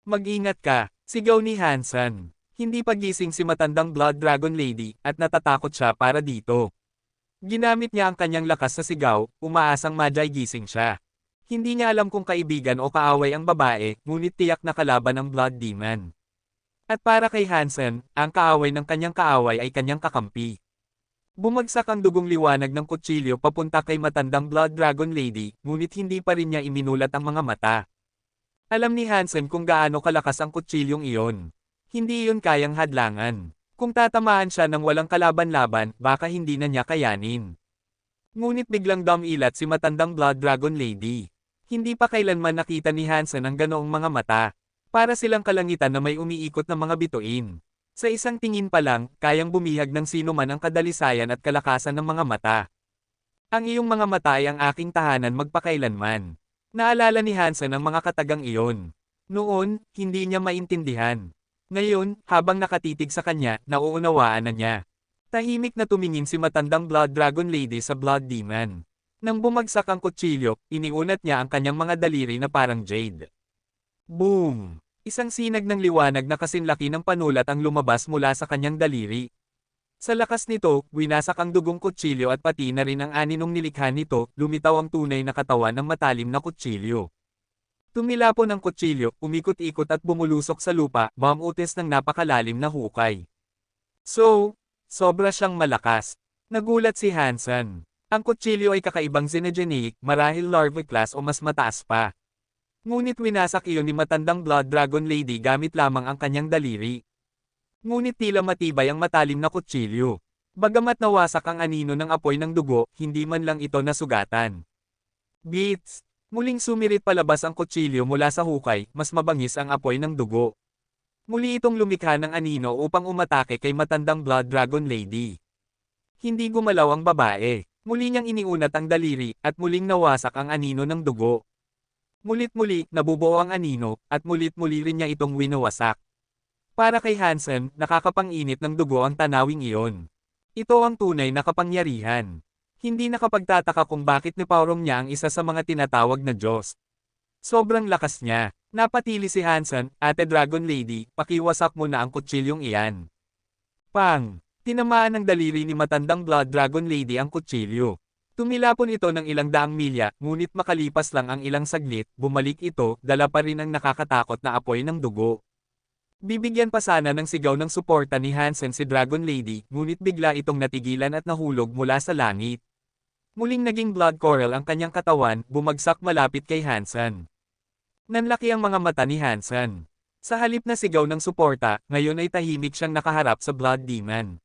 A: Mag-ingat ka, sigaw ni Hansen. Hindi pagising si matandang Blood Dragon Lady, at natatakot siya para dito. Ginamit niya ang kanyang lakas sa sigaw, umaasang madyay gising siya. Hindi niya alam kung kaibigan o kaaway ang babae, ngunit tiyak na kalaban ng Blood Demon. At para kay Hansen, ang kaaway ng kanyang kaaway ay kanyang kakampi. Bumagsak ang dugong liwanag ng kutsilyo papunta kay matandang Blood Dragon Lady, ngunit hindi pa rin niya iminulat ang mga mata. Alam ni Hansen kung gaano kalakas ang kutsilyong iyon. Hindi iyon kayang hadlangan. Kung tatamaan siya ng walang kalaban-laban, baka hindi na niya kayanin. Ngunit biglang dumilat si matandang Blood Dragon Lady. Hindi pa kailanman nakita ni Hansen ang ganoong mga mata. Para silang kalangitan na may umiikot na mga bituin. Sa isang tingin pa lang, kayang bumihag ng sino man ang kadalisayan at kalakasan ng mga mata. Ang iyong mga mata ay ang aking tahanan magpakailanman. Naalala ni Hansen ang mga katagang iyon. Noon, hindi niya maintindihan. Ngayon, habang nakatitig sa kanya, nauunawaan na niya. Tahimik na tumingin si matandang Blood Dragon Lady sa Blood Demon. Nang bumagsak ang kutsilyo, iniunat niya ang kanyang mga daliri na parang jade. Boom! Isang sinag ng liwanag na kasinlaki ng panulat ang lumabas mula sa kanyang daliri. Sa lakas nito, winasak ang dugong kutsilyo at pati na rin ang aninong nilikha nito, lumitaw ang tunay na katawan ng matalim na kutsilyo. Tumilapon ang kutsilyo, umikot-ikot at bumulusok sa lupa, bumutis ng napakalalim na hukay. So, sobra siyang malakas. Nagulat si Hansen. Ang kutsilyo ay kakaibang xenogeneic, marahil larvae class o mas mataas pa. Ngunit winasak iyon ni matandang Blood Dragon Lady gamit lamang ang kanyang daliri. Ngunit tila matibay ang matalim na kutsilyo. Bagamat nawasak ang anino ng apoy ng dugo, hindi man lang ito nasugatan. Beats! Muling sumirit palabas ang kutsilyo mula sa hukay, mas mabangis ang apoy ng dugo. Muli itong lumikha ng anino upang umatake kay matandang Blood Dragon Lady. Hindi gumalaw ang babae. Muli niyang iniunat ang daliri, at muling nawasak ang anino ng dugo. Mulit-muli, nabubuo ang anino, at mulit-muli rin niya itong winawasak. Para kay Hansen, nakakapang-init ng dugo ang tanawing iyon. Ito ang tunay na kapangyarihan. Hindi nakapagtataka kung bakit nipaurong niya ang isa sa mga tinatawag na Diyos. Sobrang lakas niya. Napatili si Hansen, Ate Dragon Lady, pakiwasak mo na ang kutsilyong iyan. Pang! Tinamaan ng daliri ni matandang Blood Dragon Lady ang kutsilyo. Tumilapon ito ng ilang daang milya, ngunit makalipas lang ang ilang saglit, bumalik ito, dala pa rin ang nakakatakot na apoy ng dugo. Bibigyan pa sana ng sigaw ng suporta ni Hansen si Dragon Lady, ngunit bigla itong natigilan at nahulog mula sa langit. Muling naging blood coral ang kanyang katawan, bumagsak malapit kay Hansen. Nanlaki ang mga mata ni Hansen. Sa halip na sigaw ng suporta, ngayon ay tahimik siyang nakaharap sa Blood Demon.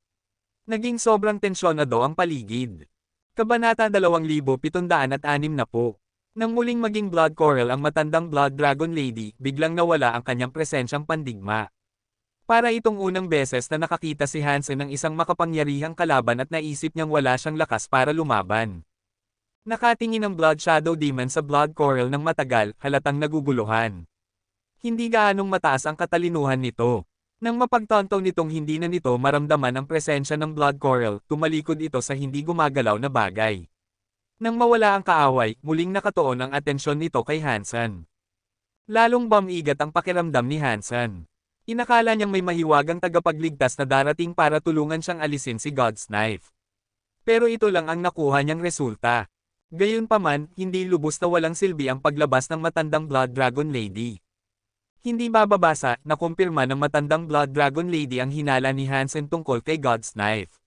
A: Naging sobrang tensyonado ang paligid. Kabanata 2760. Nang muling maging blood coral ang matandang Blood Dragon Lady, biglang nawala ang kanyang presensyang pandigma. Para itong unang beses na nakakita si Hansen ng isang makapangyarihang kalaban at naisip niyang wala siyang lakas para lumaban. Nakatingin ang Blood Shadow Demon sa blood coral ng matagal, halatang naguguluhan. Hindi gaanong mataas ang katalinuhan nito. Nang mapagtanto nitong hindi na nito maramdaman ang presensya ng blood coral, tumalikod ito sa hindi gumagalaw na bagay. Nang mawala ang kaaway, muling nakatuon ang atensyon nito kay Hansen. Lalong bumigat ang pakiramdam ni Hansen. Inakala niyang may mahiwagang tagapagligtas na darating para tulungan siyang alisin si God's Knife. Pero ito lang ang nakuha niyang resulta. Gayunpaman, hindi lubos na walang silbi ang paglabas ng matandang Blood Dragon Lady. Hindi mababasa na kumpirma ng matandang Blood Dragon Lady ang hinala ni Hansen tungkol kay God's Knife.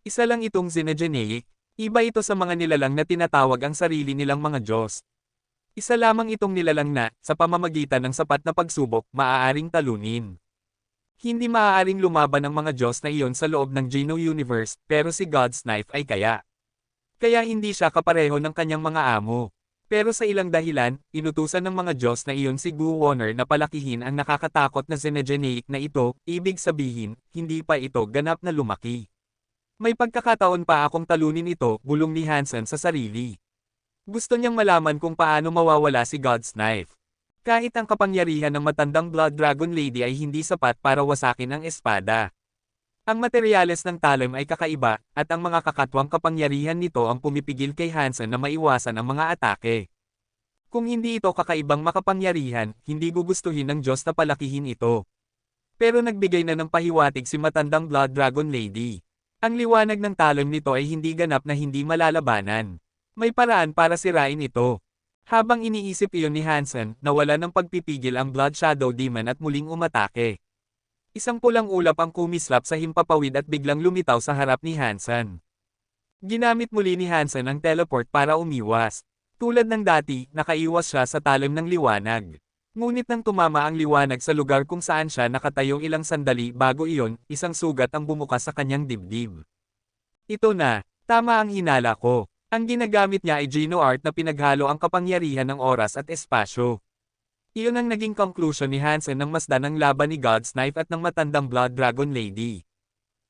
A: Isa lang itong xenogeneic, iba ito sa mga nilalang na tinatawag ang sarili nilang mga Diyos. Isa lamang itong nilalang na, sa pamamagitan ng sapat na pagsubok, maaaring talunin. Hindi maaaring lumaban ang mga Diyos na iyon sa loob ng Geno Universe, pero si God's Knife ay kaya. Kaya hindi siya kapareho ng kanyang mga amo. Pero sa ilang dahilan, inutusan ng mga Diyos na iyon si Gu Wonner na palakihin ang nakakatakot na xenogeneic na ito, ibig sabihin, hindi pa ito ganap na lumaki. May pagkakataon pa akong talunin ito, bulong ni Hansen sa sarili. Gusto niyang malaman kung paano mawawala si God's Knife. Kahit ang kapangyarihan ng matandang Blood Dragon Lady ay hindi sapat para wasakin ang espada. Ang materyales ng talem ay kakaiba, at ang mga kakatwang kapangyarihan nito ang pumipigil kay Hansen na maiwasan ang mga atake. Kung hindi ito kakaibang makapangyarihan, hindi gugustuhin ng Diyos na palakihin ito. Pero nagbigay na ng pahiwatig si matandang Blood Dragon Lady. Ang liwanag ng talem nito ay hindi ganap na hindi malalabanan. May paraan para sirain ito. Habang iniisip iyon ni Hansen, nawala ng pagpipigil ang Blood Shadow Demon at muling umatake. Isang pulang ulap ang kumislap sa himpapawid at biglang lumitaw sa harap ni Hansen. Ginamit muli ni Hansen ang teleport para umiwas. Tulad ng dati, nakaiwas siya sa talem ng liwanag. Ngunit nang tumama ang liwanag sa lugar kung saan siya nakatayong ilang sandali bago iyon, isang sugat ang bumukas sa kanyang dibdib. Ito na, tama ang hinala ko. Ang ginagamit niya ay Geno Art na pinaghalo ang kapangyarihan ng oras at espasyo. Iyon ang naging conclusion ni Hansen ng masdan ng laban ni God's Knife at ng matandang Blood Dragon Lady.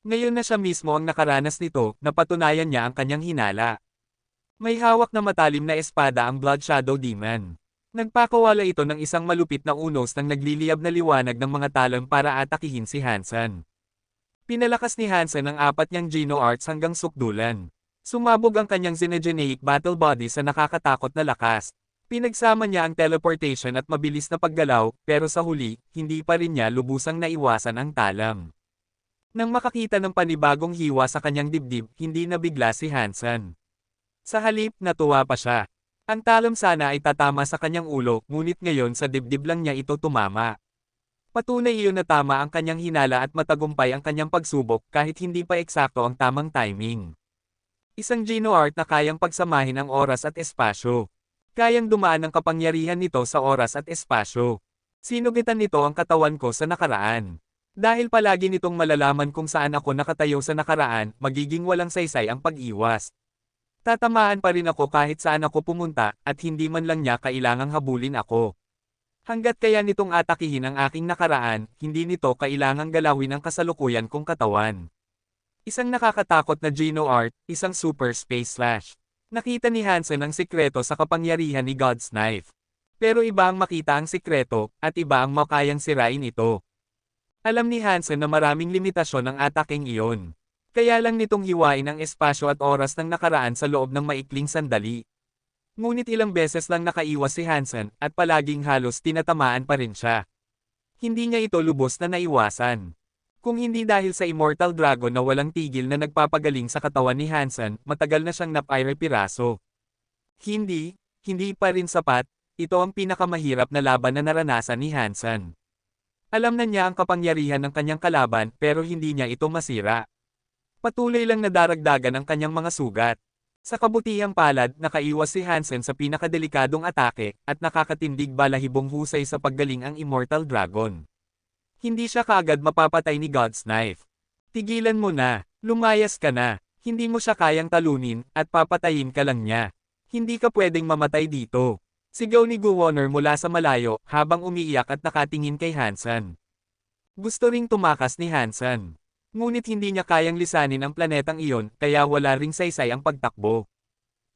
A: Ngayon na siya mismo ang nakaranas nito, napatunayan niya ang kanyang hinala. May hawak na matalim na espada ang Blood Shadow Demon. Nagpakawala ito ng isang malupit na unos ng nagliliyab na liwanag ng mga talon para atakihin si Hansen. Pinalakas ni Hansen ang apat niyang Geno Arts hanggang sukdulan. Sumabog ang kanyang xenogeneic battle body sa nakakatakot na lakas. Pinagsama niya ang teleportation at mabilis na paggalaw, pero sa huli, hindi pa rin niya lubusang naiwasan ang talam. Nang makakita ng panibagong hiwa sa kanyang dibdib, hindi nabigla si Hansen. Sa halip, natuwa pa siya. Ang talam sana ay tatama sa kanyang ulo, ngunit ngayon sa dibdib lang niya ito tumama. Patunay iyon na tama ang kanyang hinala at matagumpay ang kanyang pagsubok kahit hindi pa eksakto ang tamang timing. Isang Geno Art na kayang pagsamahin ang oras at espasyo. Kayang dumaan ang kapangyarihan nito sa oras at espasyo. Sinugitan nito ang katawan ko sa nakaraan. Dahil palagi nitong malalaman kung saan ako nakatayo sa nakaraan, magiging walang saysay ang pag-iwas. Tatamaan pa rin ako kahit saan ako pumunta, at hindi man lang niya kailangang habulin ako. Hanggat kaya nitong atakihin ang aking nakaraan, hindi nito kailangang galawin ang kasalukuyan kong katawan. Isang nakakatakot na Geno Art, isang super space slash. Nakita ni Hansen ang sikreto sa kapangyarihan ni God's Knife. Pero iba ang makita ang sikreto, at iba ang makayang sirain ito. Alam ni Hansen na maraming limitasyon ang ataking iyon. Kaya lang nitong hiwain ang espasyo at oras ng nakaraan sa loob ng maikling sandali. Ngunit ilang beses lang nakaiwas si Hansen, at palaging halos tinatamaan pa rin siya. Hindi niya ito lubos na naiwasan. Kung hindi dahil sa Immortal Dragon na walang tigil na nagpapagaling sa katawan ni Hansen, matagal na siyang napire-piraso. Hindi pa rin sapat, ito ang pinakamahirap na laban na naranasan ni Hansen. Alam na niya ang kapangyarihan ng kanyang kalaban pero hindi niya ito masira. Patuloy lang na daragdagan ang kanyang mga sugat. Sa kabutihang palad, nakaiwas si Hansen sa pinakadelikadong atake, at nakakatindig balahibong husay sa paggaling ang Immortal Dragon. Hindi siya kaagad mapapatay ni God's Knife. Tigilan mo na, lumayas ka na, hindi mo siya kayang talunin, at papatayin ka lang niya. Hindi ka pwedeng mamatay dito. Sigaw ni Gu Wonner mula sa malayo, habang umiiyak at nakatingin kay Hansen. Gusto ring tumakas ni Hansen. Ngunit hindi niya kayang lisanin ang planetang iyon, kaya wala ring saysay ang pagtakbo.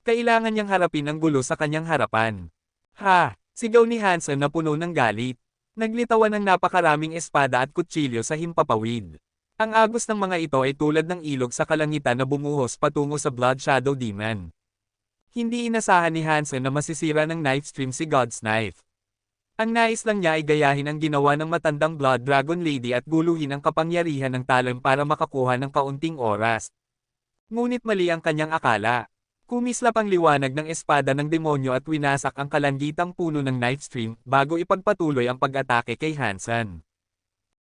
A: Kailangan niyang harapin ang gulo sa kanyang harapan. Ha! Sigaw ni Hansen na puno ng galit. Naglitawan ng napakaraming espada at kutsilyo sa himpapawid. Ang agos ng mga ito ay tulad ng ilog sa kalangitan na bumuhos patungo sa Blood Shadow Demon. Hindi inasahan ni Hansen na masisira ng knife stream si God's Knife. Ang nais lang niya ay gayahin ang ginawa ng matandang Blood Dragon Lady at guluhin ang kapangyarihan ng talon para makakuha ng kaunting oras. Ngunit mali ang kanyang akala. Kumislap ang liwanag ng espada ng demonyo at winasak ang kalangitang puno ng knife stream bago ipagpatuloy ang pag-atake kay Hansen.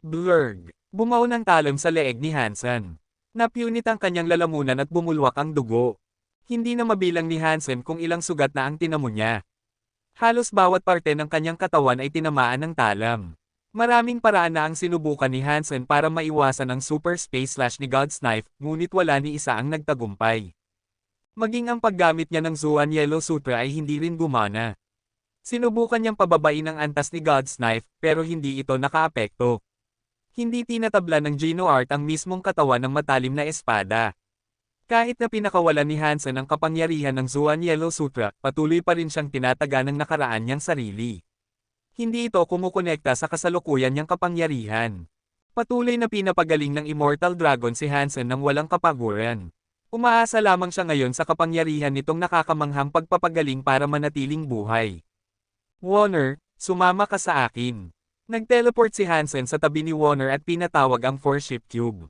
A: Blurg! Bumaon ang talon sa leeg ni Hansen. Napunit ang kanyang lalamunan at bumulwak ang dugo. Hindi na mabilang ni Hansen kung ilang sugat na ang tinamo niya. Halos bawat parte ng kanyang katawan ay tinamaan ng talam. Maraming paraan na ang sinubukan ni Hansen para maiwasan ang super space slash ni God's Knife, ngunit wala ni isa ang nagtagumpay. Maging ang paggamit niya ng Zuan Yellow Sutra ay hindi rin gumana. Sinubukan niyang pababain ang antas ni God's Knife, pero hindi ito nakaapekto. Hindi tinatabla ng Geno Art ang mismong katawan ng matalim na espada. Kahit na pinakawalan ni Hansen ang kapangyarihan ng Zuan Yellow Sutra, patuloy pa rin siyang tinataga ng nakaraan niyang sarili. Hindi ito kumukonekta sa kasalukuyan niyang kapangyarihan. Patuloy na pinapagaling ng Immortal Dragon si Hansen nang walang kapaguran. Umaasa lamang siya ngayon sa kapangyarihan nitong nakakamanghang pagpapagaling para manatiling buhay. Warner, sumama ka sa akin. Nag-teleport si Hansen sa tabi ni Warner at pinatawag ang Force Ship Cube.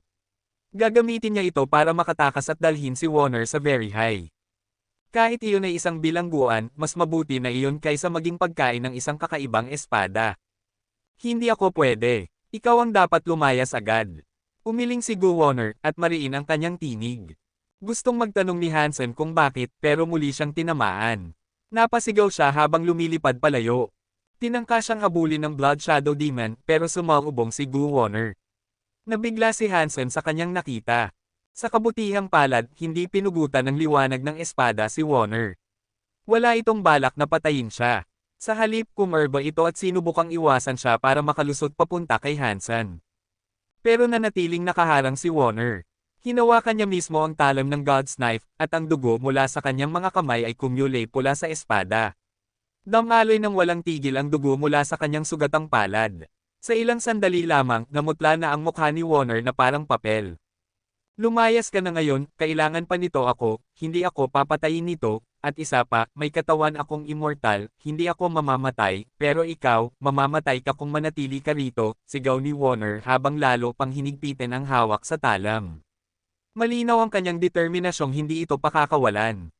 A: Gagamitin niya ito para makatakas at dalhin si Warner sa Very High. Kahit iyon ay isang bilangguan, mas mabuti na iyon kaysa maging pagkain ng isang kakaibang espada. Hindi ako pwede. Ikaw ang dapat lumayas agad. Umiling si Gu Warner at mariin ang kanyang tinig. Gustong magtanong ni Hansen kung bakit pero muli siyang tinamaan. Napasigaw siya habang lumilipad palayo. Tinangka siyang habulin ng Blood Shadow Demon pero sumaubong si Gu Warner. Nabigla si Hansen sa kanyang nakita. Sa kabutihang palad, hindi pinugutan ng liwanag ng espada si Warner. Wala itong balak na patayin siya. Sa halip kumerba ito at sinubukang iwasan siya para makalusot papunta kay Hansen. Pero nanatiling nakaharang si Warner. Hinawakan niya mismo ang talam ng God's Knife at ang dugo mula sa kanyang mga kamay ay kumule pula sa espada. Damaloy ng walang tigil ang dugo mula sa kanyang sugatang palad. Sa ilang sandali lamang, namutla na ang mukha ni Warner na parang papel. Lumayas ka na ngayon, kailangan pa nito ako, hindi ako papatayin nito, at isa pa, may katawan akong immortal, hindi ako mamamatay, pero ikaw, mamamatay ka kung manatili ka rito, sigaw ni Warner habang lalo pang hinigpitin ang hawak sa talam. Malinaw ang kanyang determinasyong hindi ito pakakawalan.